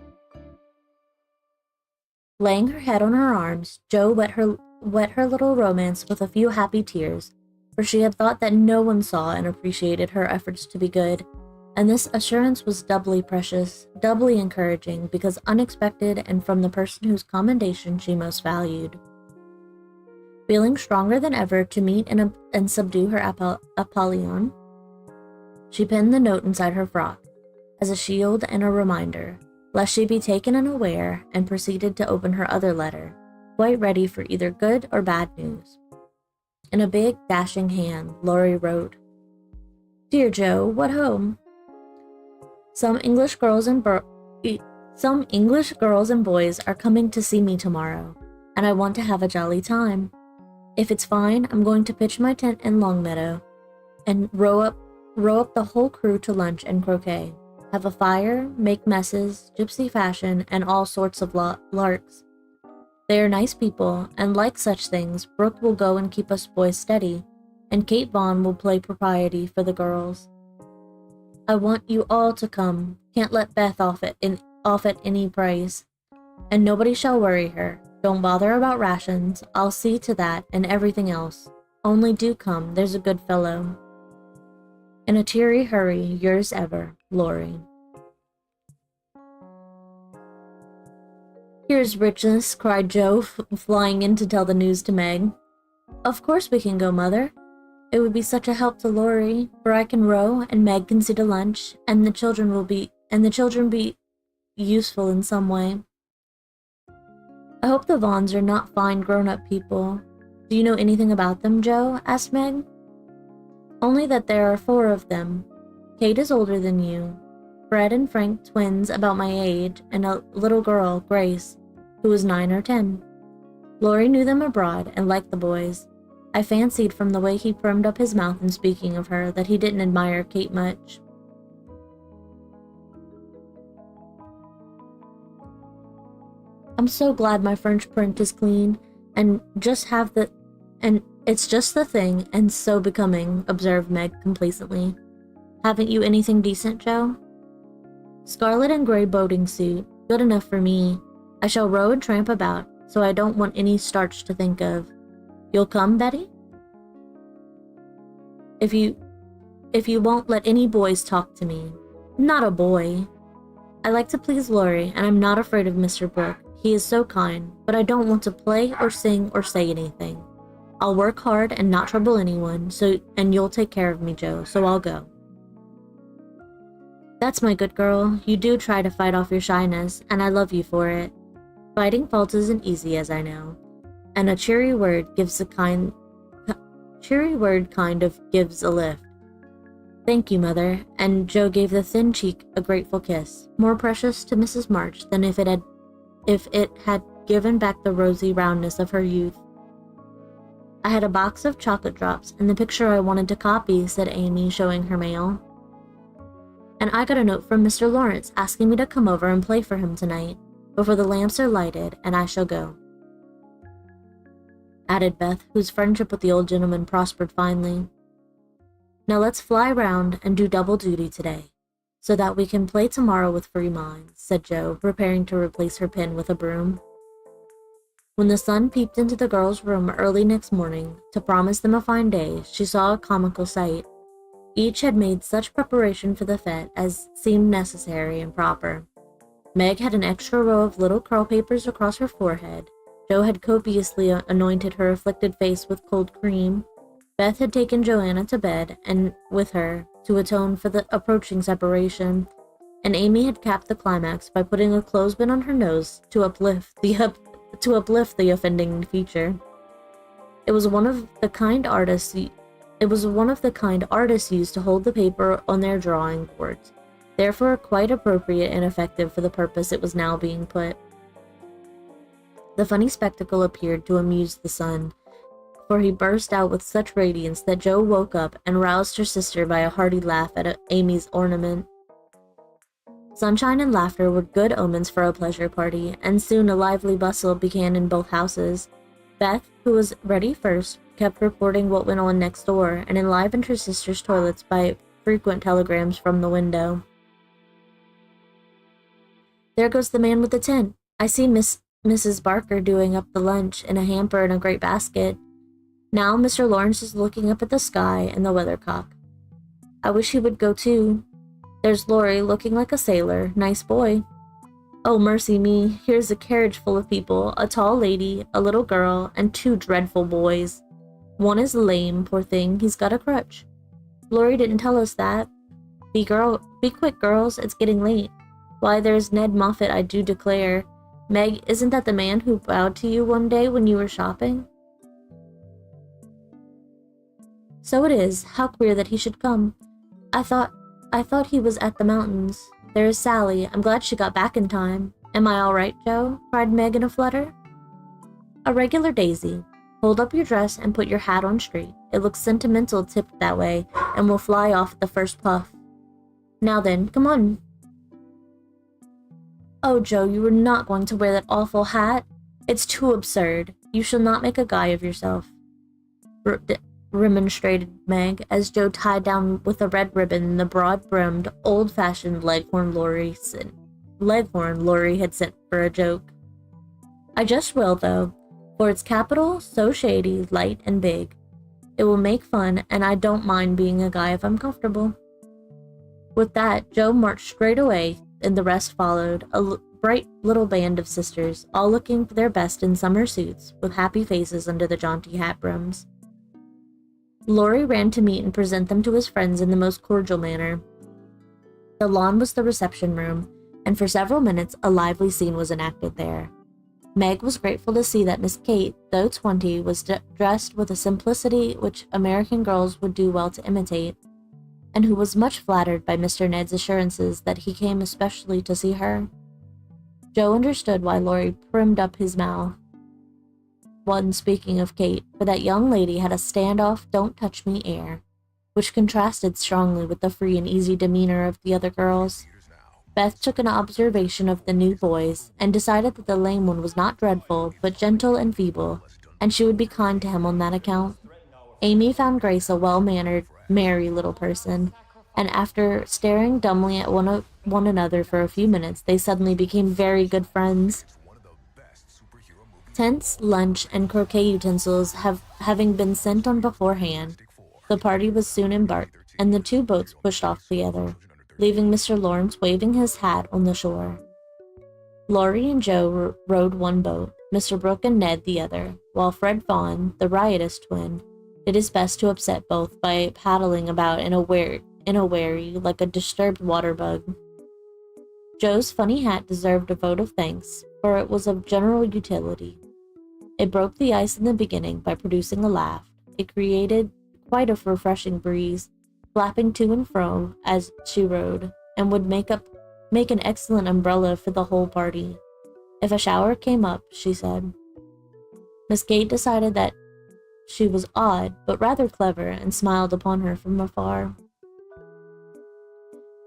Laying her head on her arms, Jo wet her little romance with a few happy tears, for she had thought that no one saw and appreciated her efforts to be good, and this assurance was doubly precious, doubly encouraging, because unexpected and from the person whose commendation she most valued. Feeling stronger than ever to meet and subdue her Apollyon, she pinned the note inside her frock, as a shield and a reminder, lest she be taken unaware, and proceeded to open her other letter, quite ready for either good or bad news. In a big, dashing hand, Laurie wrote, Dear Jo, what home? Some English girls and boys are coming to see me tomorrow, and I want to have a jolly time. If it's fine, I'm going to pitch my tent in Longmeadow, and row up the whole crew to lunch and croquet, have a fire, make messes, gypsy fashion, and all sorts of larks. They are nice people, and like such things, Brooke will go and keep us boys steady, and Kate Vaughn will play propriety for the girls. I want you all to come, can't let Beth off at any price, and nobody shall worry her. Don't bother about rations, I'll see to that and everything else. Only do come, there's a good fellow. In a teary hurry, yours ever, Laurie. Here's richness, cried Jo, flying in to tell the news to Meg. Of course we can go, Mother. It would be such a help to Laurie, for I can row, and Meg can see to lunch, and the children be useful in some way. I hope the Vaughns are not fine grown-up people. Do you know anything about them, Jo? Asked Meg. Only that there are 4 of them. Kate is older than you. Fred and Frank twins about my age, and a little girl, Grace, who is 9 or 10. Laurie knew them abroad and liked the boys. I fancied from the way he primed up his mouth in speaking of her that he didn't admire Kate much. I'm so glad my French print is clean, and just have the It's just the thing, and so becoming, observed Meg complacently. Haven't you anything decent, Joe? Scarlet and gray boating suit, good enough for me. I shall row and tramp about, so I don't want any starch to think of. You'll come, Betty? If you won't let any boys talk to me. Not a boy. I like to please Laurie, and I'm not afraid of Mr. Brooke. He is so kind, but I don't want to play or sing or say anything. I'll work hard and not trouble anyone, and you'll take care of me, Joe, so I'll go. That's my good girl. You do try to fight off your shyness, and I love you for it. Fighting faults isn't easy, as I know, and a cheery word kind of gives a lift. Thank you, Mother, and Joe gave the thin cheek a grateful kiss, more precious to Mrs. March than if it had given back the rosy roundness of her youth. I had a box of chocolate drops and the picture I wanted to copy, said Amy, showing her mail. And I got a note from Mr. Lawrence asking me to come over and play for him tonight, before the lamps are lighted, and I shall go, added Beth, whose friendship with the old gentleman prospered finely. Now let's fly round and do double duty today, so that we can play tomorrow with free minds, said Joe, preparing to replace her pen with a broom. When the sun peeped into the girls' room early next morning, to promise them a fine day, she saw a comical sight. Each had made such preparation for the fete as seemed necessary and proper. Meg had an extra row of little curl papers across her forehead. Joe had copiously anointed her afflicted face with cold cream. Beth had taken Joanna to bed and with her to atone for the approaching separation, and Amy had capped the climax by putting a clothespin on her nose to uplift the offending feature. It was one of the kind artists used to hold the paper on their drawing boards, therefore quite appropriate and effective for the purpose it was now being put. The funny spectacle appeared to amuse the son, for he burst out with such radiance that Joe woke up and roused her sister by a hearty laugh at Amy's ornament. Sunshine and laughter were good omens for a pleasure party, and soon a lively bustle began in both houses. Beth, who was ready first, kept reporting what went on next door, and enlivened her sister's toilets by frequent telegrams from the window. There goes the man with the tent. I see Mrs. Barker doing up the lunch in a hamper and a great basket. Now Mr. Lawrence is looking up at the sky and the weathercock. I wish he would go too. There's Laurie looking like a sailor. Nice boy. Oh, mercy me, here's a carriage full of people, a tall lady, a little girl, and two dreadful boys. One is lame, poor thing, he's got a crutch. Laurie didn't tell us that. Be quick, girls, it's getting late. Why, there's Ned Moffat, I do declare. Meg, isn't that the man who bowed to you one day when you were shopping? So it is. How queer that he should come. I thought he was at the mountains. There is Sally. I'm glad she got back in time. Am I all right, Joe? Cried Meg in a flutter. A regular daisy. Hold up your dress and put your hat on straight. It looks sentimental tipped that way, and will fly off at the first puff. Now then, come on. Oh, Joe, you are not going to wear that awful hat. It's too absurd. You shall not make a guy of yourself, remonstrated Meg, as Joe tied down with a red ribbon the broad-brimmed, old-fashioned leghorn Laurie had sent for a joke. I just will, though, for it's capital, so shady, light, and big. It will make fun, and I don't mind being a guy if I'm comfortable. With that, Joe marched straight away, and the rest followed, a bright little band of sisters, all looking their best in summer suits, with happy faces under the jaunty hat brims. Laurie ran to meet and present them to his friends in the most cordial manner. The lawn was the reception room, and for several minutes a lively scene was enacted there. Meg was grateful to see that Miss Kate, though 20, was dressed with a simplicity which American girls would do well to imitate, and who was much flattered by Mr. Ned's assurances that he came especially to see her. Joe understood why Laurie primmed up his mouth when speaking of Kate, for that young lady had a stand-off, don't-touch-me air, which contrasted strongly with the free and easy demeanor of the other girls. Beth took an observation of the new boys, and decided that the lame one was not dreadful, but gentle and feeble, and she would be kind to him on that account. Amy found Grace a well-mannered, merry little person, and after staring dumbly at one another for a few minutes, they suddenly became very good friends. Tents, lunch, and croquet utensils having been sent on beforehand, the party was soon embarked, and the two boats pushed off together, leaving Mr. Lawrence waving his hat on the shore. Laurie and Joe rowed one boat, Mr. Brooke and Ned the other, while Fred Vaughn, the riotous twin, did his best to upset both by paddling about in a wherry like a disturbed water bug. Joe's funny hat deserved a vote of thanks, for it was of general utility. It broke the ice in the beginning by producing a laugh. It created quite a refreshing breeze, flapping to and fro as she rowed, and would make an excellent umbrella for the whole party. If a shower came up, she said. Miss Kate decided that she was odd, but rather clever, and smiled upon her from afar.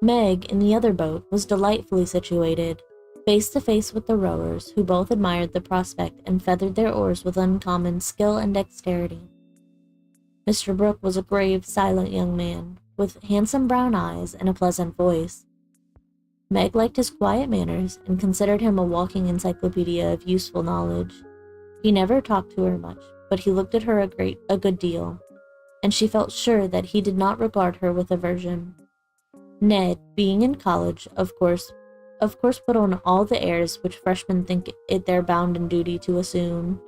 Meg, in the other boat, was delightfully situated, face to face with the rowers, who both admired the prospect and feathered their oars with uncommon skill and dexterity. Mr. Brooke was a grave, silent young man, with handsome brown eyes and a pleasant voice. Meg liked his quiet manners and considered him a walking encyclopedia of useful knowledge. He never talked to her much, but he looked at her a good deal, and she felt sure that he did not regard her with aversion. Ned, being in college, of course put on all the airs which freshmen think it their bounden duty to assume.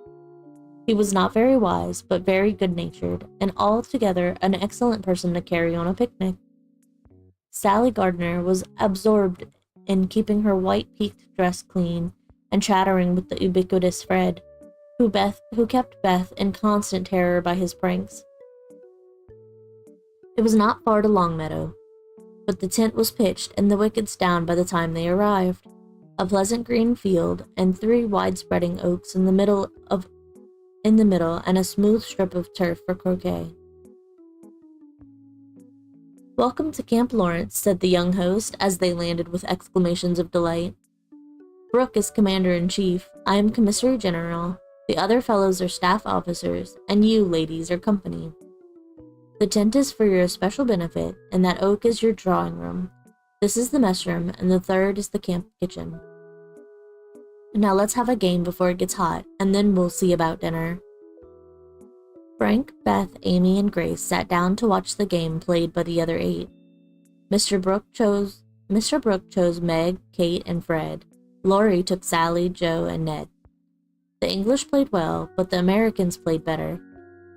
He was not very wise, but very good-natured, and altogether an excellent person to carry on a picnic. Sally Gardner was absorbed in keeping her white peaked dress clean and chattering with the ubiquitous Fred, who kept Beth in constant terror by his pranks. It was not far to Longmeadow, but the tent was pitched and the wickets down by the time they arrived. A pleasant green field and 3 wide-spreading oaks in the middle and a smooth strip of turf for croquet. "Welcome to Camp Lawrence," said the young host as they landed with exclamations of delight. "Brooke is commander-in-chief, I am commissary general, the other fellows are staff officers, and you, ladies, are company. The tent is for your especial benefit, and that oak is your drawing room. This is the mess room, and the third is the camp kitchen. Now let's have a game before it gets hot, and then we'll see about dinner." Frank, Beth, Amy, and Grace sat down to watch the game played by the other 8. Mr. Brooke chose Meg, Kate, and Fred. Laurie took Sally, Joe, and Ned. The English played well, but the Americans played better,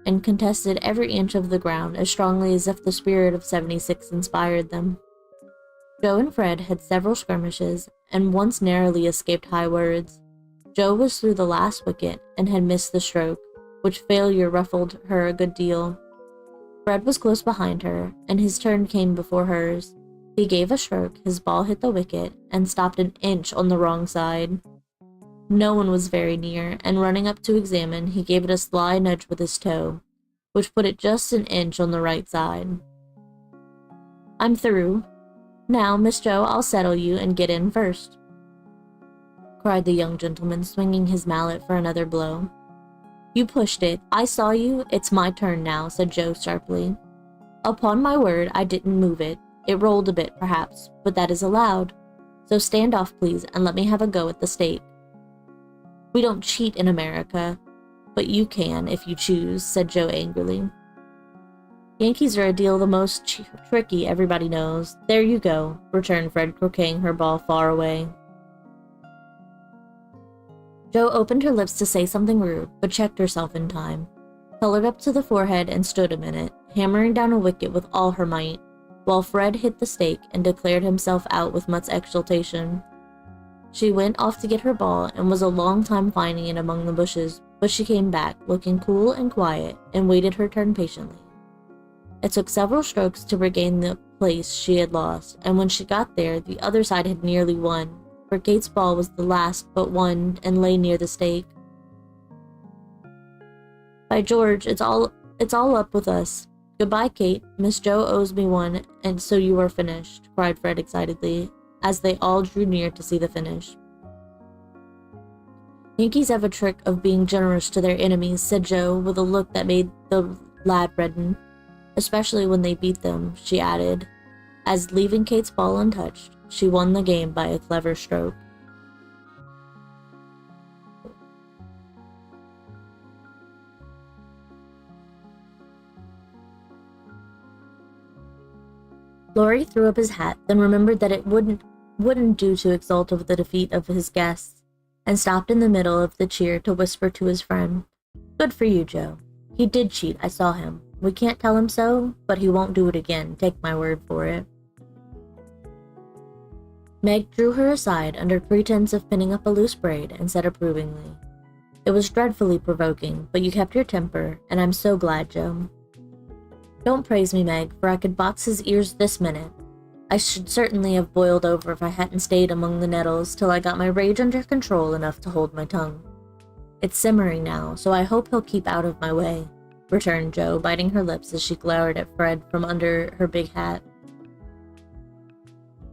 and contested every inch of the ground as strongly as if the spirit of '76 inspired them. Joe and Fred had several skirmishes, and once narrowly escaped high words. Joe was through the last wicket, and had missed the stroke, which failure ruffled her a good deal. Fred was close behind her, and his turn came before hers. He gave a stroke, his ball hit the wicket, and stopped an inch on the wrong side. No one was very near, and running up to examine, he gave it a sly nudge with his toe, which put it just an inch on the right side. "I'm through. Now, Miss Joe, I'll settle you and get in first," cried the young gentleman, swinging his mallet for another blow. "You pushed it. I saw you. It's my turn now," said Joe sharply. "Upon my word, I didn't move it. It rolled a bit, perhaps, but that is allowed. So stand off, please, and let me have a go at the stake." "We don't cheat in America, but you can if you choose," said Joe angrily. "Yankees are a deal the most tricky, everybody knows. There you go," returned Fred, croqueting her ball far away. Joe opened her lips to say something rude, but checked herself in time, colored up to the forehead, and stood a minute, hammering down a wicket with all her might, while Fred hit the stake and declared himself out with much exultation. She went off to get her ball and was a long time finding it among the bushes, but she came back, looking cool and quiet, and waited her turn patiently. It took several strokes to regain the place she had lost, and when she got there, the other side had nearly won, for Kate's ball was the last but one and lay near the stake. "By George, it's all up with us. Goodbye, Kate. Miss Joe owes me one, and so you are finished," cried Fred excitedly, as they all drew near to see the finish. "Yankees have a trick of being generous to their enemies," said Joe, with a look that made the lad reddened. Especially when they beat them, she added, as leaving Kate's ball untouched, she won the game by a clever stroke. Laurie threw up his hat, then remembered that it wouldn't do to exult over the defeat of his guests, and stopped in the middle of the cheer to whisper to his friend, "Good for you, Joe. He did cheat, I saw him. We can't tell him so, but he won't do it again, take my word for it." Meg drew her aside under pretense of pinning up a loose braid and said approvingly, "It was dreadfully provoking, but you kept your temper, and I'm so glad, Joe. Don't praise me, Meg, for I could box his ears this minute. I should certainly have boiled over if I hadn't stayed among the nettles till I got my rage under control enough to hold my tongue. It's simmering now, so I hope he'll keep out of my way," returned Joe, biting her lips as she glowered at Fred from under her big hat.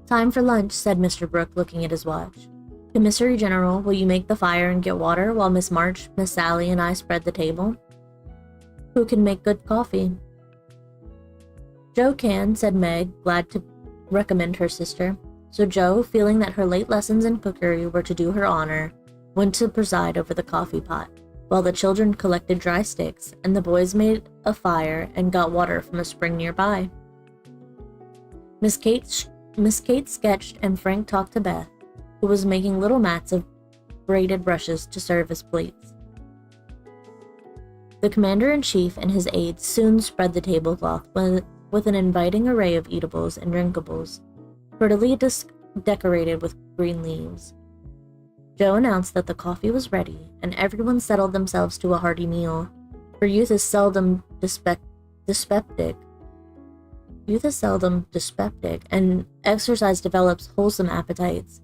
"Time for lunch," said Mr. Brooke, looking at his watch. "Commissary General, will you make the fire and get water while Miss March, Miss Sally, and I spread the table? Who can make good coffee?" "Joe can," said Meg, glad to recommend her sister. So Joe, feeling that her late lessons in cookery were to do her honor, went to preside over the coffee pot, while the children collected dry sticks and the boys made a fire and got water from a spring nearby. Miss Kate sketched and Frank talked to Beth, who was making little mats of braided brushes to serve as plates. The commander-in-chief and his aides soon spread the tablecloth with an inviting array of eatables and drinkables, prettily decorated with green leaves. Joe announced that the coffee was ready, and everyone settled themselves to a hearty meal, for youth is seldom dyspeptic, and exercise develops wholesome appetites.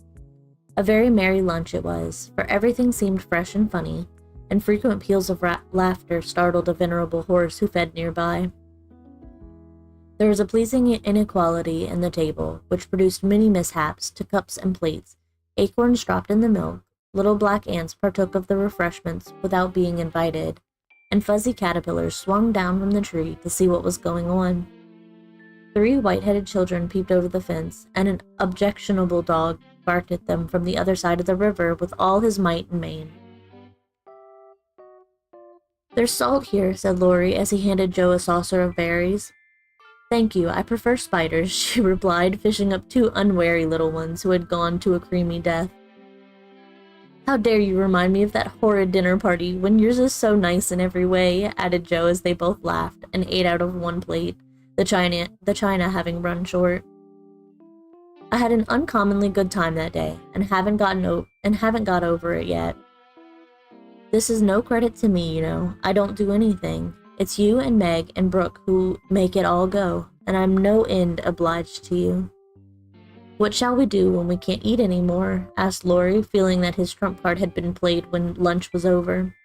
A very merry lunch it was, for everything seemed fresh and funny, and frequent peals of laughter startled a venerable horse who fed nearby. There was a pleasing inequality in the table, which produced many mishaps to cups and plates. Acorns dropped in the milk, little black ants partook of the refreshments without being invited, and fuzzy caterpillars swung down from the tree to see what was going on. 3 white-headed children peeped over the fence, and an objectionable dog barked at them from the other side of the river with all his might and main. "There's salt here," said Laurie as he handed Joe a saucer of berries. "Thank you, I prefer spiders," she replied, fishing up 2 unwary little ones who had gone to a creamy death. "How dare you remind me of that horrid dinner party, when yours is so nice in every way," added Joe as they both laughed and ate out of one plate, the china having run short. "I had an uncommonly good time that day, and haven't got over it yet. This is no credit to me, you know. I don't do anything. It's you and Meg and Brooke who make it all go, and I'm no end obliged to you." "What shall we do when we can't eat any more?" asked Laurie, feeling that his trump card had been played when lunch was over.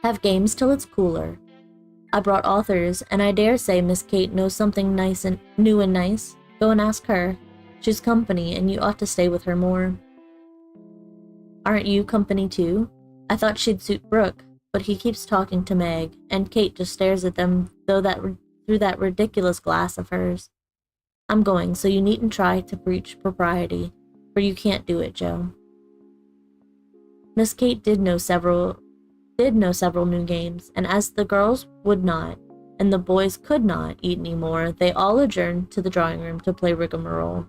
"Have games till it's cooler. I brought authors, and I dare say Miss Kate knows something nice and new and nice. Go and ask her. She's company, and you ought to stay with her more." "Aren't you company too? I thought she'd suit Brooke, but he keeps talking to Meg, and Kate just stares at them through that ridiculous glass of hers. I'm going, so you needn't try to preach propriety, for you can't do it, Joe." Miss Kate did know several new games, and as the girls would not, and the boys could not eat any more, they all adjourned to the drawing room to play rigmarole.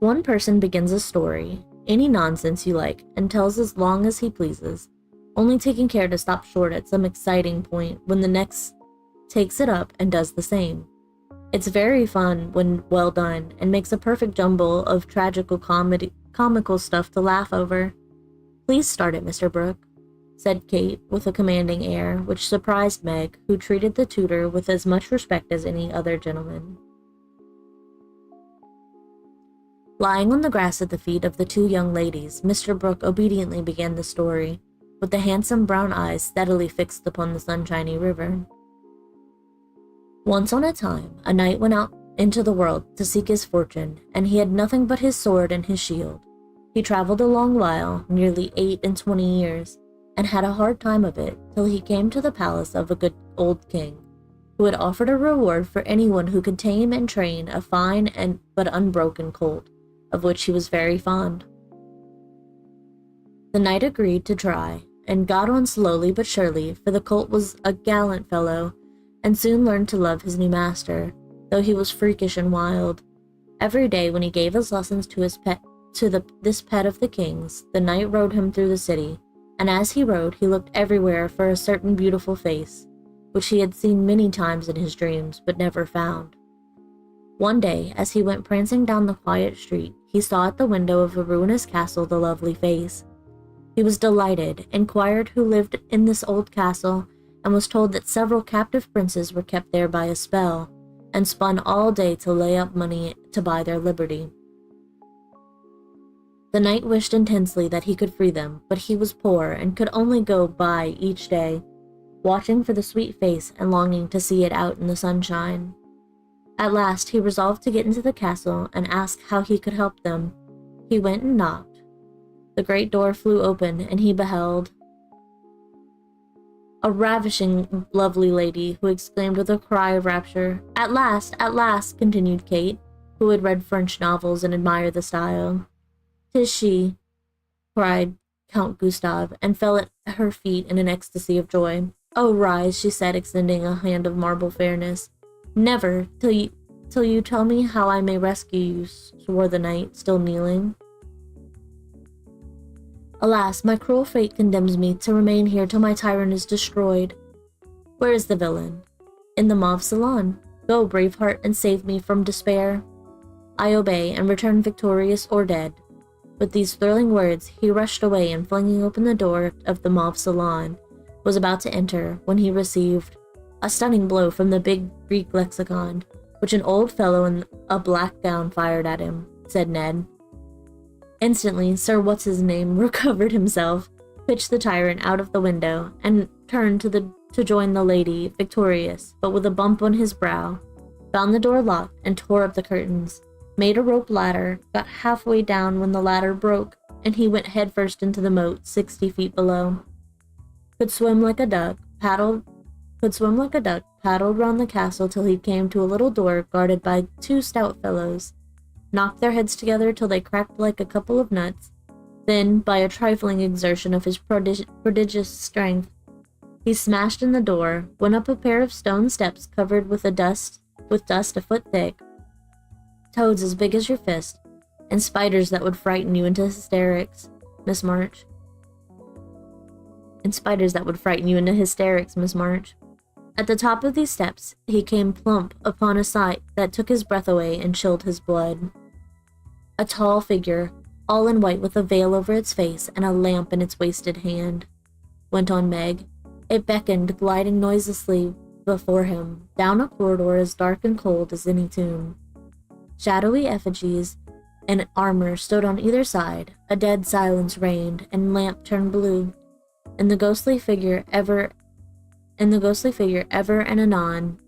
One person begins a story, any nonsense you like, and tells as long as he pleases, only taking care to stop short at some exciting point when the next takes it up and does the same. It's very fun when well done, and makes a perfect jumble of comical stuff to laugh over. "Please start it, Mr. Brooke," said Kate with a commanding air, which surprised Meg, who treated the tutor with as much respect as any other gentleman. Lying on the grass at the feet of the 2 young ladies, Mr. Brooke obediently began the story, with the handsome brown eyes steadily fixed upon the sunshiny river. "Once on a time, a knight went out into the world to seek his fortune, and he had nothing but his sword and his shield. He traveled a long while, nearly 28 years, and had a hard time of it till he came to the palace of a good old king, who had offered a reward for anyone who could tame and train a fine but unbroken colt, of which he was very fond. The knight agreed to try, and got on slowly but surely, for the colt was a gallant fellow, and soon learned to love his new master, though he was freakish and wild. Every day when he gave his lessons to this pet of the king's, the knight rode him through the city, and as he rode, he looked everywhere for a certain beautiful face, which he had seen many times in his dreams, but never found. One day, as he went prancing down the quiet street, he saw at the window of a ruinous castle the lovely face. He was delighted, inquired who lived in this old castle, and was told that several captive princes were kept there by a spell, and spun all day to lay up money to buy their liberty. The knight wished intensely that he could free them, but he was poor and could only go by each day, watching for the sweet face and longing to see it out in the sunshine. At last he resolved to get into the castle and ask how he could help them. He went and knocked. The great door flew open, and he beheld a ravishing, lovely lady, who exclaimed with a cry of rapture, At last, continued Kate, who had read French novels and admired the style. "'Tis she," cried Count Gustave, and fell at her feet in an ecstasy of joy. "Oh, rise," she said, extending a hand of marble fairness. "Never, till you tell me how I may rescue you," swore the knight, still kneeling. "Alas, my cruel fate condemns me to remain here till my tyrant is destroyed." "Where is the villain?" "In the mauve salon. Go, brave heart, and save me from despair." "I obey, and return victorious or dead." With these thrilling words, he rushed away, and flinging open the door of the mauve salon, was about to enter, when he received a stunning blow from the big Greek lexicon, which an old fellow in a black gown fired at him, said Ned. Instantly, Sir What's-his-name recovered himself, pitched the tyrant out of the window, and turned to join the lady, victorious, but with a bump on his brow, found the door locked, and tore up the curtains, made a rope ladder, got halfway down when the ladder broke, and he went headfirst into the moat 60 feet below. Could swim like a duck, paddled round the castle till he came to a little door guarded by two stout fellows, knocked their heads together till they cracked like a couple of nuts, then, by a trifling exertion of his prodigious strength, he smashed in the door, went up a pair of stone steps covered with dust a foot thick, toads as big as your fist, and spiders that would frighten you into hysterics, Miss March. At the top of these steps, he came plump upon a sight that took his breath away and chilled his blood. A tall figure, all in white with a veil over its face and a lamp in its wasted hand, went on Meg. It beckoned, gliding noiselessly before him, down a corridor as dark and cold as any tomb. Shadowy effigies in armor stood on either side, a dead silence reigned, and lamp turned blue, and the ghostly figure ever and anon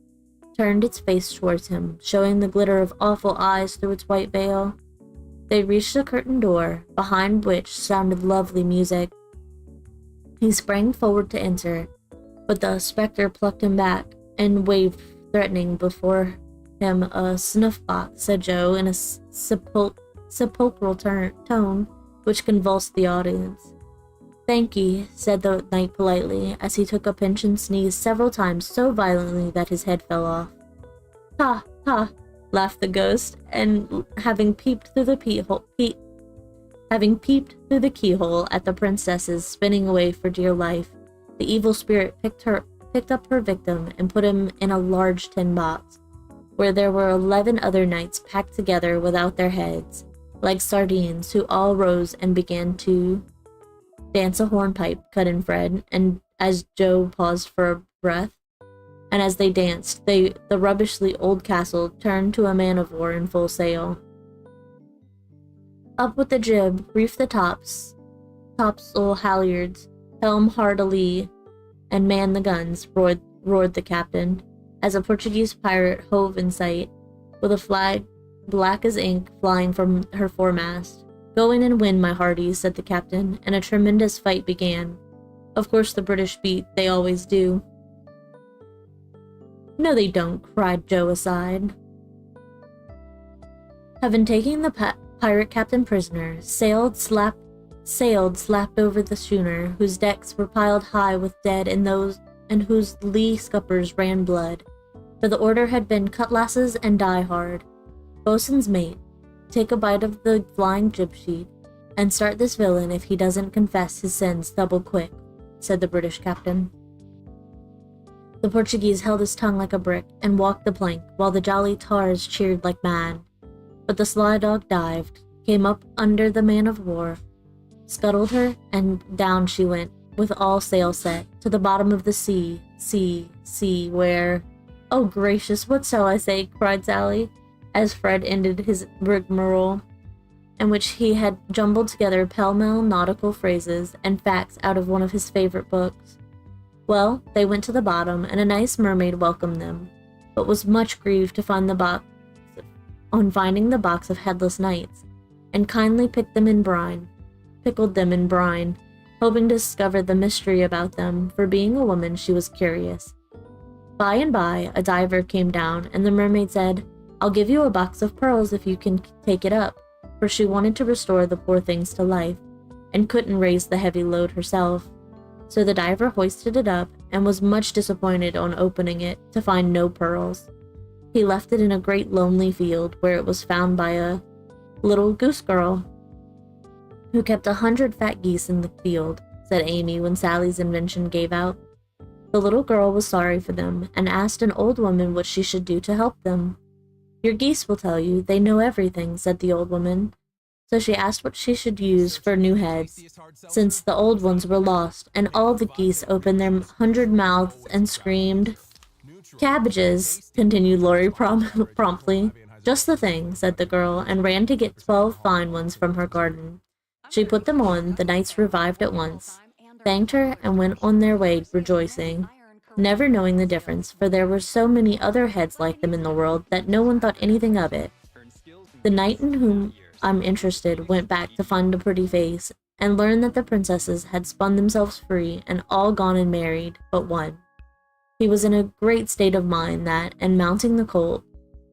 turned its face towards him, showing the glitter of awful eyes through its white veil. They reached a curtained door, behind which sounded lovely music. He sprang forward to enter, but the spectre plucked him back, and waved threatening before him. "A snuff-box," said Joe, in a sepulchral tone which convulsed the audience. "Thank ye," said the knight politely, as he took a pinch and sneezed several times so violently that his head fell off. "Ha, ha," laughed the ghost, and having peeped through the keyhole at the princesses spinning away for dear life, the evil spirit picked up her victim and put him in a large tin box, where there were 11 other knights packed together without their heads, like sardines, who all rose and began to dance a hornpipe, cut in Fred, and as Joe paused for breath, and as they danced, the rubbishly old castle turned to a man-of-war in full sail. "Up with the jib, reef the topsail halyards, helm hard alee, and man the guns," roared the captain, as a Portuguese pirate hove in sight, with a flag black as ink flying from her foremast. "Go in and win, my hearties," said the captain, and a tremendous fight began. Of course the British beat, they always do. No, they don't, cried Joe aside. Having taken the pirate captain prisoner, sailed slapped over the schooner, whose decks were piled high with dead and whose lee scuppers ran blood. For the order had been cutlasses and die hard. Boatswain's mate, take a bite of the flying jib sheet, and start this villain if he doesn't confess his sins double quick, said the British captain. The Portuguese held his tongue like a brick and walked the plank, while the jolly tars cheered like mad. But the sly dog dived, came up under the man-of-war, scuttled her, and down she went, with all sail set, to the bottom of the sea, where— "Oh gracious, what shall I say?" cried Sally, as Fred ended his rigmarole, in which he had jumbled together pell-mell nautical phrases and facts out of one of his favorite books. Well, they went to the bottom, and a nice mermaid welcomed them, but was much grieved to find finding the box of headless knights, and kindly pickled them in brine, hoping to discover the mystery about them, for being a woman she was curious. By and by, a diver came down, and the mermaid said, "I'll give you a box of pearls if you can take it up," for she wanted to restore the poor things to life, and couldn't raise the heavy load herself. So the diver hoisted it up, and was much disappointed on opening it to find no pearls. He left it in a great lonely field, where it was found by a little goose girl, who kept 100 fat geese in the field, said Amy when Sally's invention gave out. The little girl was sorry for them, and asked an old woman what she should do to help them. "Your geese will tell you, they know everything," said the old woman. So she asked what she should use for new heads, since the old ones were lost, and all the geese opened their 100 mouths and screamed. "Cabbages," continued Laurie promptly. "Just the thing," said the girl, and ran to get 12 fine ones from her garden. She put them on, the knights revived at once, thanked her, and went on their way rejoicing, never knowing the difference, for there were so many other heads like them in the world that no one thought anything of it. The knight in whom I'm interested went back to find a pretty face, and learned that the princesses had spun themselves free and all gone and married, but one. He was in a great state of mind that, and mounting the colt,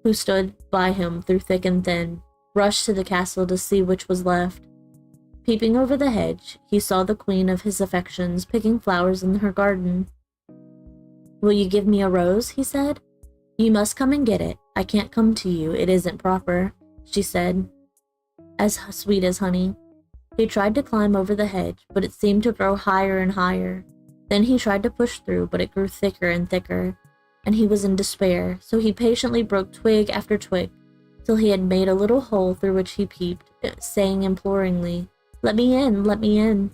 who stood by him through thick and thin, rushed to the castle to see which was left. Peeping over the hedge, he saw the queen of his affections picking flowers in her garden. "Will you give me a rose?" he said. "You must come and get it. I can't come to you, it isn't proper," she said, as sweet as honey. He tried to climb over the hedge, but it seemed to grow higher and higher. Then he tried to push through, but it grew thicker and thicker, and he was in despair, so he patiently broke twig after twig, till he had made a little hole through which he peeped, saying imploringly, "Let me in, let me in."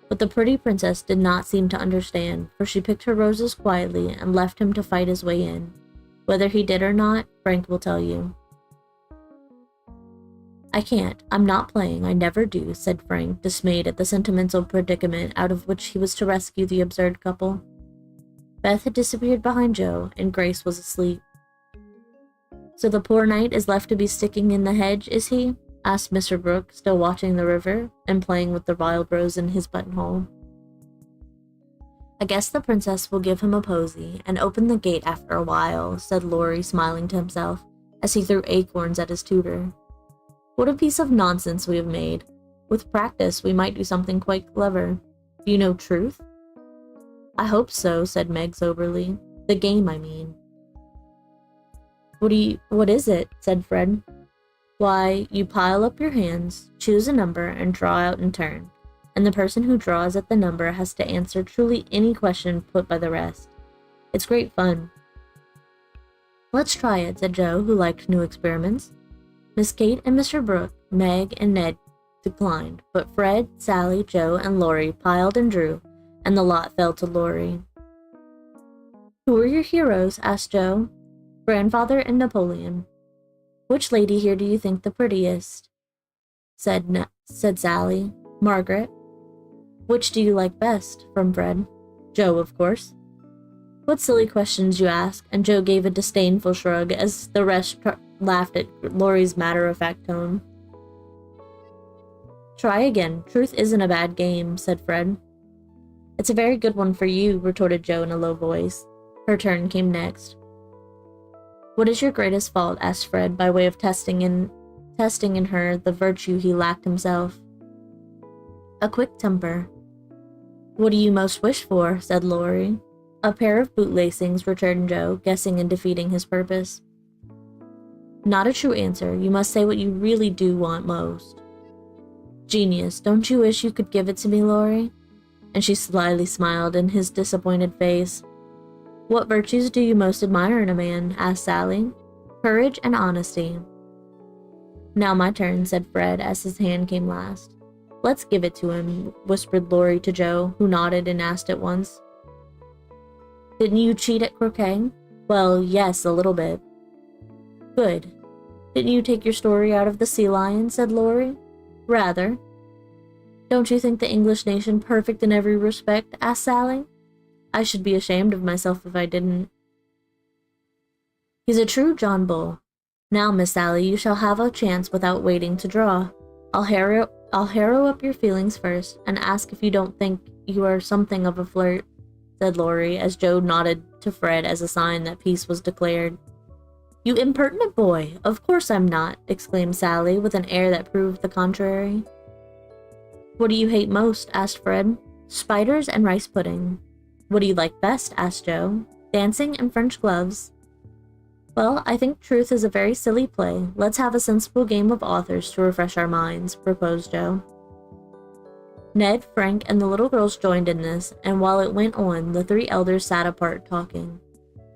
But the pretty princess did not seem to understand, for she picked her roses quietly and left him to fight his way in. Whether he did or not, Frank will tell you. "I can't. I'm not playing. I never do," said Frank, dismayed at the sentimental predicament out of which he was to rescue the absurd couple. Beth had disappeared behind Joe, and Grace was asleep. "So the poor knight is left to be sticking in the hedge, is he?" asked Mr. Brooke, still watching the river and playing with the wild rose in his buttonhole. "I guess the princess will give him a posy and open the gate after a while," said Laurie, smiling to himself, as he threw acorns at his tutor. "What a piece of nonsense we have made. With practice, we might do something quite clever. Do you know Truth?" "I hope so," said Meg soberly. "The game, I mean." What is it?" said Fred. "Why, you pile up your hands, choose a number, and draw out in turn, and the person who draws at the number has to answer truly any question put by the rest. It's great fun." "Let's try it," said Joe, who liked new experiments. Miss Kate and Mr. Brooke, Meg and Ned declined, but Fred, Sally, Joe, and Laurie piled and drew, and the lot fell to Laurie. "Who are your heroes?" asked Joe. "Grandfather and Napoleon." "Which lady here do you think the prettiest?" said Sally. "Margaret." "Which do you like best?" from Fred. "Joe, of course." "What silly questions you ask," and Joe gave a disdainful shrug as the rest laughed at Laurie's matter-of-fact tone. "Try again. Truth isn't a bad game," said Fred. It's a very good one for you, retorted Jo in a low voice. Her turn came next. What is your greatest fault? Asked Fred, by way of testing in her the virtue he lacked himself. A quick temper. What do you most wish for? Said Laurie. A pair of bootlacings, returned Jo, guessing and defeating his purpose. Not a true answer. You must say what you really do want most. Genius. Don't you wish you could give it to me, Laurie? And she slyly smiled in his disappointed face. What virtues do you most admire in a man? Asked Sally. Courage and honesty. Now my turn, said Fred, as his hand came last. Let's give it to him, whispered Laurie to Jo, who nodded and asked at once. Didn't you cheat at croquet? Well, yes, a little bit. Good. Didn't you take your story out of the Sea Lion? Said Laurie. Rather. Don't you think the English nation perfect in every respect? Asked Sally. I should be ashamed of myself if I didn't. He's a true John Bull. Now, Miss Sally, you shall have a chance without waiting to draw. I'll harrow up your feelings first, and ask if you don't think you are something of a flirt, said Laurie, as Jo nodded to Fred as a sign that peace was declared. You impertinent boy! Of course I'm not, exclaimed Sally, with an air that proved the contrary. What do you hate most? Asked Fred. Spiders and rice pudding. What do you like best? Asked Jo. Dancing and French gloves. Well, I think truth is a very silly play. Let's have a sensible game of authors to refresh our minds, proposed Jo. Ned, Frank, and the little girls joined in this, and while it went on, the three elders sat apart talking.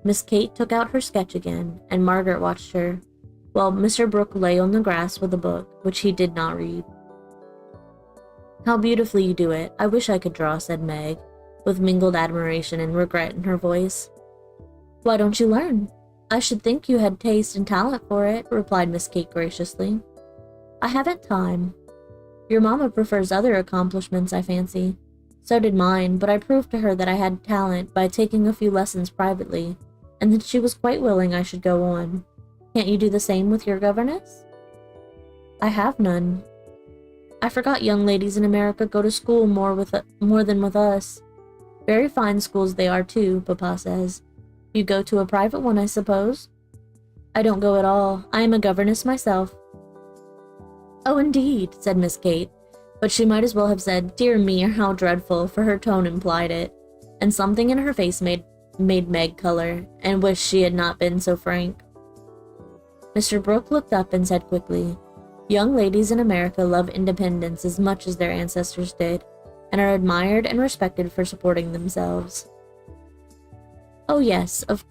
Miss Kate took out her sketch again, and Margaret watched her, while Mr. Brooke lay on the grass with a book, which he did not read. How beautifully you do it. I wish I could draw, said Meg, with mingled admiration and regret in her voice. Why don't you learn? I should think you had taste and talent for it, replied Miss Kate graciously. I haven't time. Your mamma prefers other accomplishments, I fancy. So did mine, but I proved to her that I had talent by taking a few lessons privately, and that she was quite willing I should go on. Can't you do the same with your governess? I have none. I forgot young ladies in America go to school more than with us. Very fine schools they are too, Papa says. You go to a private one, I suppose? I don't go at all. I am a governess myself. Oh, indeed, said Miss Kate, but she might as well have said, dear me, or how dreadful, for her tone implied it, and something in her face made Meg color, and wish she had not been so frank. Mr. Brooke looked up and said quickly, young ladies in America love independence as much as their ancestors did, and are admired and respected for supporting themselves. Oh yes, of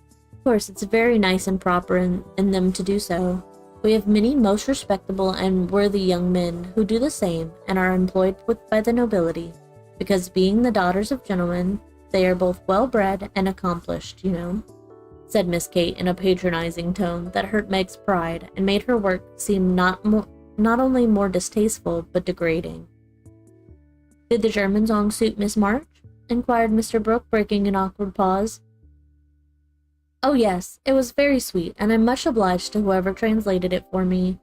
course it's very nice and proper in them to do so. We have many most respectable and worthy young men who do the same and are employed by the nobility, because being the daughters of gentlemen, they are both well-bred and accomplished, you know, said Miss Kate in a patronizing tone that hurt Meg's pride and made her work seem not only more distasteful, but degrading. Did the German song suit Miss March? Inquired Mr. Brooke, breaking an awkward pause. Oh yes, it was very sweet, and I'm much obliged to whoever translated it for me.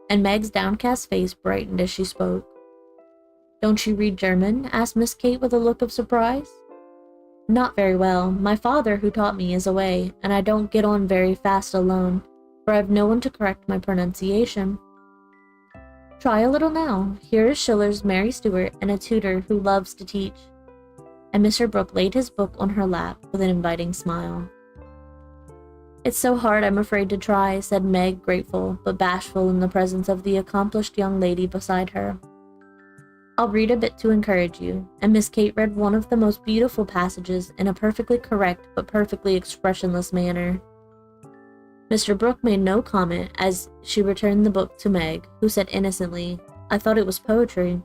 And Meg's downcast face brightened as she spoke. Don't you read German? Asked Miss Kate with a look of surprise. Not very well. My father, who taught me, is away, and I don't get on very fast alone, for I've no one to correct my pronunciation. Try a little now. Here is Schiller's Mary Stuart and a tutor who loves to teach. And Mr. Brooke laid his book on her lap with an inviting smile. It's so hard I'm afraid to try, said Meg, grateful but bashful in the presence of the accomplished young lady beside her. I'll read a bit to encourage you, and Miss Kate read one of the most beautiful passages in a perfectly correct but perfectly expressionless manner. Mr. Brooke made no comment as she returned the book to Meg, who said innocently, I thought it was poetry.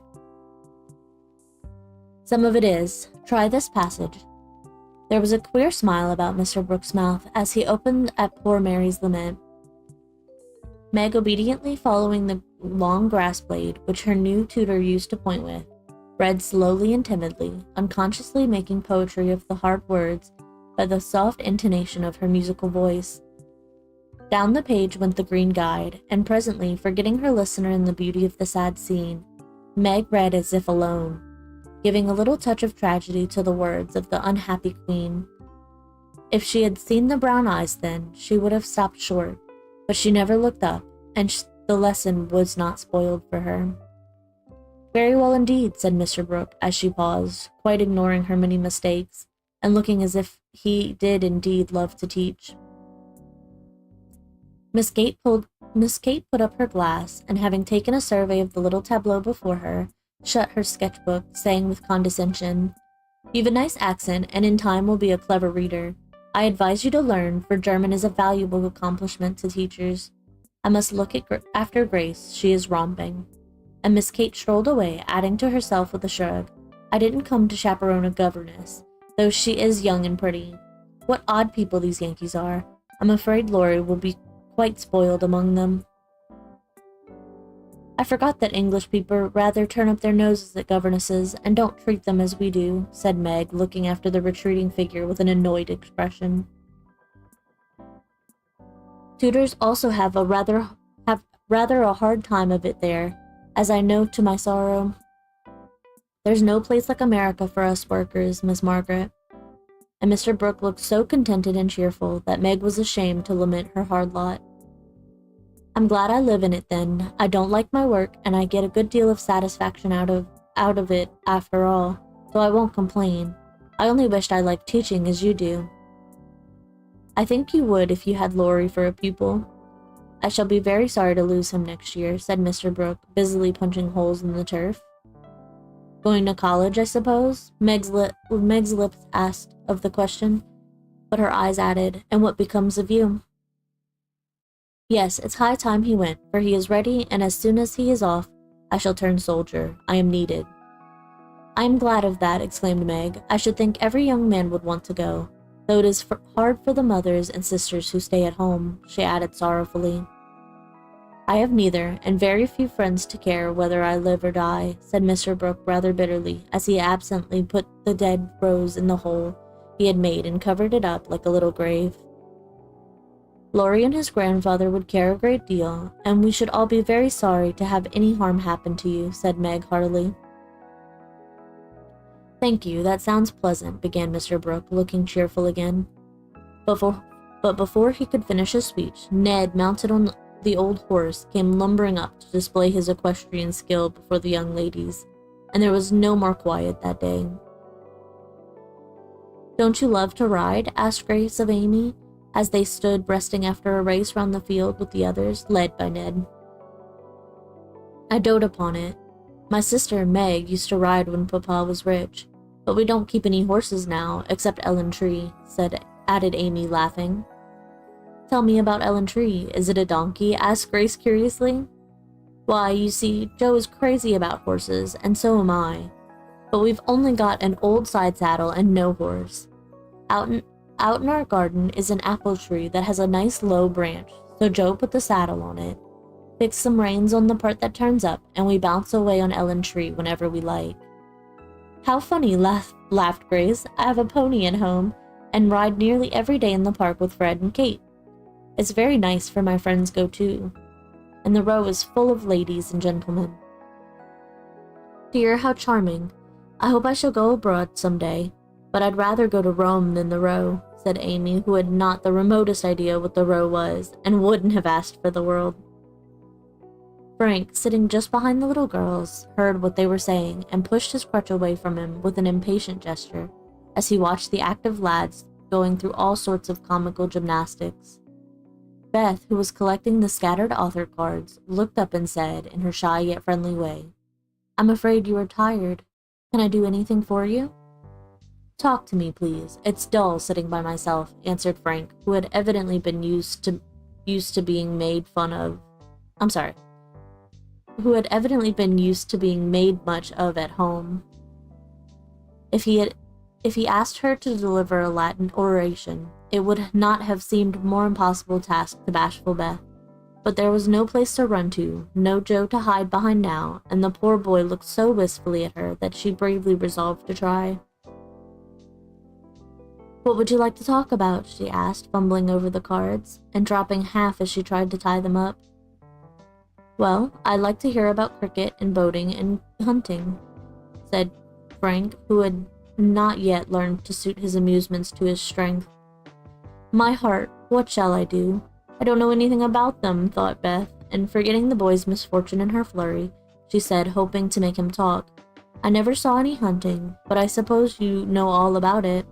Some of it is. Try this passage. There was a queer smile about Mr. Brooke's mouth as he opened at poor Mary's lament. Meg, obediently following the long grass blade which her new tutor used to point with, read slowly and timidly, unconsciously making poetry of the hard words by the soft intonation of her musical voice. Down the page went the green guide, and presently, forgetting her listener in the beauty of the sad scene, Meg read as if alone. giving a little touch of tragedy to the words of the unhappy queen. If she had seen the brown eyes then, she would have stopped short, but she never looked up, and the lesson was not spoiled for her. Very well indeed, said Mr. Brooke as she paused, quite ignoring her many mistakes, and looking as if he did indeed love to teach. Miss Kate put up her glass, and having taken a survey of the little tableau before her, shut her sketchbook, saying with condescension, "You've a nice accent, and in time will be a clever reader. I advise you to learn, for German is a valuable accomplishment to teachers. I must look after Grace, she is romping." And Miss Kate strolled away, adding to herself with a shrug, "I didn't come to chaperone a governess, though she is young and pretty. What odd people these Yankees are. I'm afraid Laurie will be quite spoiled among them." "I forgot that English people rather turn up their noses at governesses and don't treat them as we do," said Meg, looking after the retreating figure with an annoyed expression. "Tutors also have rather a hard time of it there, as I know to my sorrow. There's no place like America for us workers, Miss Margaret." And Mr. Brooke looked so contented and cheerful that Meg was ashamed to lament her hard lot. "I'm glad I live in it then. I don't like my work, and I get a good deal of satisfaction out of it after all, so I won't complain. I only wished I liked teaching as you do." "I think you would if you had Laurie for a pupil." "I shall be very sorry to lose him next year," said Mr. Brooke, busily punching holes in the turf. "Going to college, I suppose?" Meg's lips asked of the question, but her eyes added, "And what becomes of you?" "Yes, it's high time he went, for he is ready, and as soon as he is off, I shall turn soldier. I am needed." "I am glad of that," exclaimed Meg. "I should think every young man would want to go, though it is hard for the mothers and sisters who stay at home," she added sorrowfully. "I have neither, and very few friends to care whether I live or die," said Mr. Brooke rather bitterly, as he absently put the dead rose in the hole he had made and covered it up like a little grave. "Laurie and his grandfather would care a great deal, and we should all be very sorry to have any harm happen to you," said Meg heartily. "Thank you, that sounds pleasant," began Mr. Brooke, looking cheerful again. But before he could finish his speech, Ned, mounted on the old horse, came lumbering up to display his equestrian skill before the young ladies, and there was no more quiet that day. "Don't you love to ride?" asked Grace of Amy, as they stood breasting after a race round the field with the others, led by Ned. "I dote upon it. My sister, Meg, used to ride when Papa was rich, but we don't keep any horses now, except Ellen Tree," added Amy, laughing. "Tell me about Ellen Tree. Is it a donkey?" asked Grace curiously. "Why, you see, Joe is crazy about horses, and so am I. But we've only got an old side saddle and no horse. Out in our garden is an apple tree that has a nice low branch, so Joe put the saddle on it, fixed some reins on the part that turns up, and we bounce away on Ellen Tree whenever we like." "How funny," laughed Grace. "I have a pony at home, and ride nearly every day in the park with Fred and Kate. It's very nice, for my friends go too, and the row is full of ladies and gentlemen." "Dear, how charming. I hope I shall go abroad some day, but I'd rather go to Rome than the row," said Amy, who had not the remotest idea what the row was, and wouldn't have asked for the world. Frank, sitting just behind the little girls, heard what they were saying, and pushed his crutch away from him with an impatient gesture, as he watched the active lads going through all sorts of comical gymnastics. Beth, who was collecting the scattered author cards, looked up and said, in her shy yet friendly way, "I'm afraid you are tired. Can I do anything for you?" "Talk to me, please. It's dull sitting by myself," answered Frank, who had evidently been used to being made much of at home. If he asked her to deliver a Latin oration, it would not have seemed a more impossible task to bashful Beth. But there was no place to run to, no Joe to hide behind now, and the poor boy looked so wistfully at her that she bravely resolved to try. "What would you like to talk about?" she asked, fumbling over the cards, and dropping half as she tried to tie them up. "Well, I'd like to hear about cricket and boating and hunting," said Frank, who had not yet learned to suit his amusements to his strength. My heart, what shall I do? I don't know anything about them, thought Beth, and forgetting the boy's misfortune in her flurry, she said, hoping to make him talk. I never saw any hunting, but I suppose you know all about it.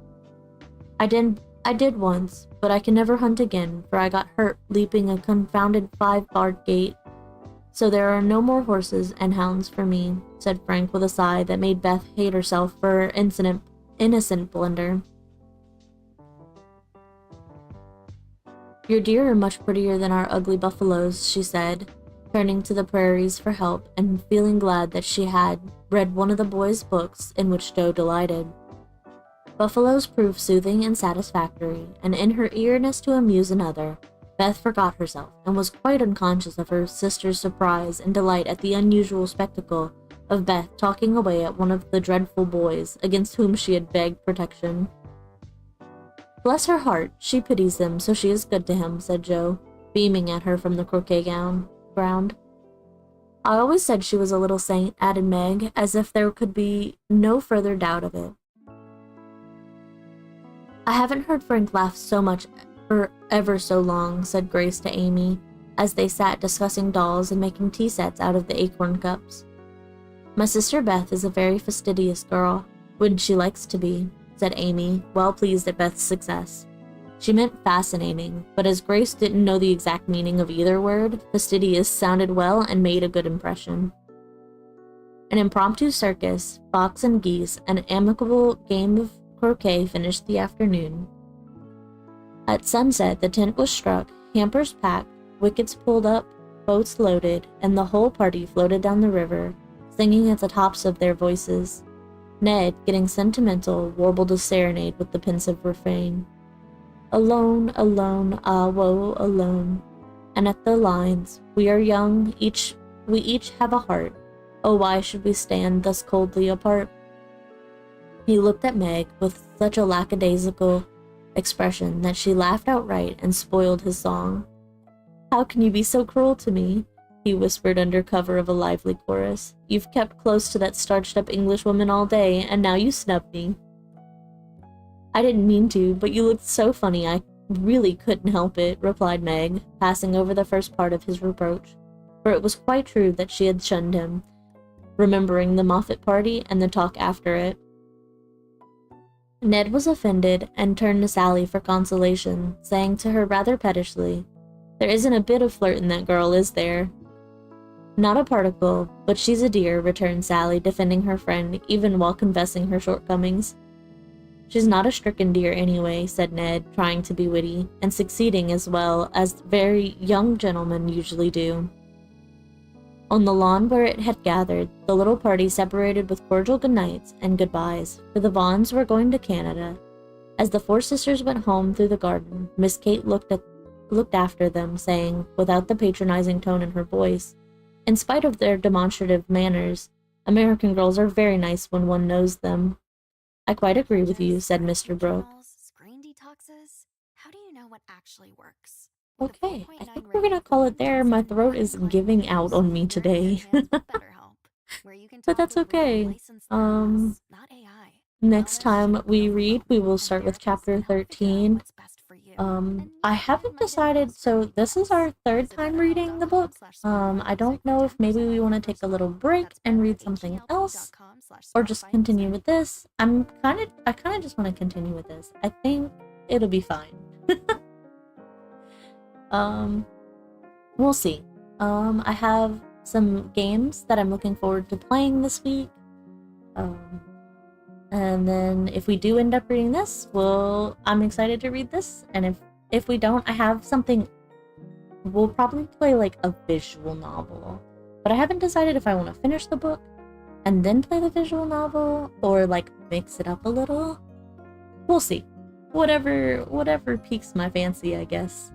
I did once, but I can never hunt again, for I got hurt leaping a confounded 5-barred gate. So there are no more horses and hounds for me, said Frank with a sigh that made Beth hate herself for her innocent blunder. Your deer are much prettier than our ugly buffaloes, she said, turning to the prairies for help and feeling glad that she had read one of the boys' books in which Joe delighted. Buffaloes proved soothing and satisfactory, and in her eagerness to amuse another, Beth forgot herself and was quite unconscious of her sister's surprise and delight at the unusual spectacle of Beth talking away at one of the dreadful boys against whom she had begged protection. Bless her heart, she pities him, so she is good to him, said Joe, beaming at her from the croquet ground. I always said she was a little saint, added Meg, as if there could be no further doubt of it. I haven't heard Frank laugh so much for ever so long, said Grace to Amy, as they sat discussing dolls and making tea sets out of the acorn cups. My sister Beth is a very fastidious girl, when she likes to be, said Amy, well pleased at Beth's success. She meant fascinating, but as Grace didn't know the exact meaning of either word, fastidious sounded well and made a good impression. An impromptu circus, fox and geese, and an amicable game of croquet finished the afternoon. At sunset, the tent was struck, hampers packed, wickets pulled up, boats loaded, and the whole party floated down the river, singing at the tops of their voices. Ned, getting sentimental, warbled a serenade with the pensive refrain. Alone, alone, ah woe, alone. And at the lines, we are young, we each have a heart. Oh, why should we stand thus coldly apart? He looked at Meg with such a lackadaisical expression that she laughed outright and spoiled his song. How can you be so cruel to me? He whispered under cover of a lively chorus. You've kept close to that starched-up Englishwoman all day, and now you snub me. I didn't mean to, but you looked so funny I really couldn't help it, replied Meg, passing over the first part of his reproach, for it was quite true that she had shunned him, remembering the Moffat party and the talk after it. Ned was offended and turned to Sally for consolation, saying to her rather pettishly, There isn't a bit of flirt in that girl, is there? Not a particle, but she's a dear, returned Sally, defending her friend, even while confessing her shortcomings. She's not a stricken deer anyway, said Ned, trying to be witty, and succeeding as well as very young gentlemen usually do. On the lawn where it had gathered, the little party separated with cordial goodnights and goodbyes, for the Vaughns were going to Canada. As the four sisters went home through the garden, Miss Kate looked after them, saying, without the patronizing tone in her voice, in spite of their demonstrative manners, American girls are very nice when one knows them. I quite agree with you, said Mr. Brooke. Screen detoxes? How do you know what actually works? Okay, I think we're gonna call it there. My throat is giving out on me today. But that's okay. Next time we read, we will start with chapter 13. I haven't decided, so this is our third time reading the book. I don't know if maybe we want to take a little break and read something else, or just continue with this. I kind of just want to continue with this. I think it'll be fine. We'll see. I have some games that I'm looking forward to playing this week. And then if we do end up reading this, I'm excited to read this. And if we don't, I have something. We'll probably play like a visual novel. But I haven't decided if I want to finish the book and then play the visual novel, or like mix it up a little. We'll see. Whatever piques my fancy, I guess.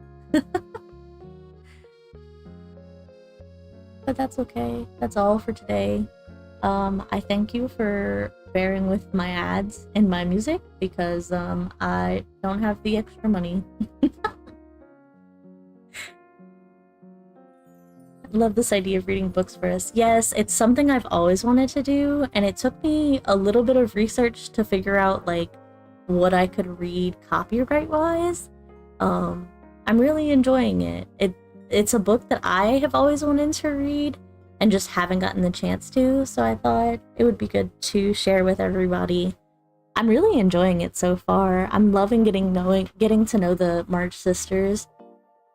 But that's okay. That's all for today. I thank you for bearing with my ads and my music, because I don't have the extra money. love this idea of reading books for us. Yes, it's something I've always wanted to do, and it took me a little bit of research to figure out like what I could read copyright-wise. I'm really enjoying it. It's a book that I have always wanted to read and just haven't gotten the chance to, so I thought it would be good to share with everybody. I'm really enjoying it so far. I'm loving getting to know the March sisters.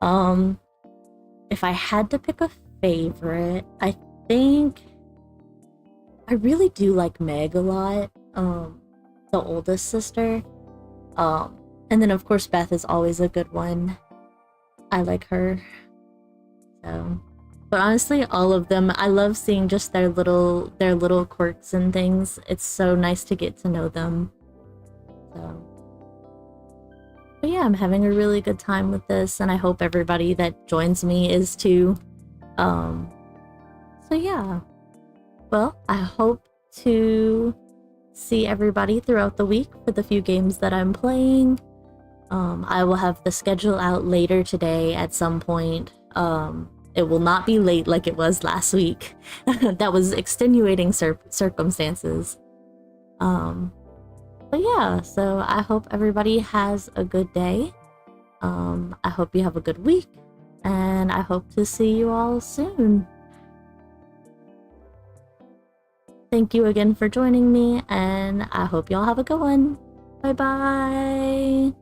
If I had to pick a favorite, I think I really do like Meg a lot, the oldest sister. And then of course Beth is always a good one. I like her. So, but honestly, all of them, I love seeing just their little quirks and things. It's so nice to get to know them. So, but yeah, I'm having a really good time with this, and I hope everybody that joins me is too. So yeah. Well, I hope to see everybody throughout the week for the few games that I'm playing. I will have the schedule out later today at some point. It will not be late like it was last week. That was extenuating circumstances. But yeah, so I hope everybody has a good day. I hope you have a good week, and I hope to see you all soon. Thank you again for joining me, and I hope y'all have a good one. Bye bye.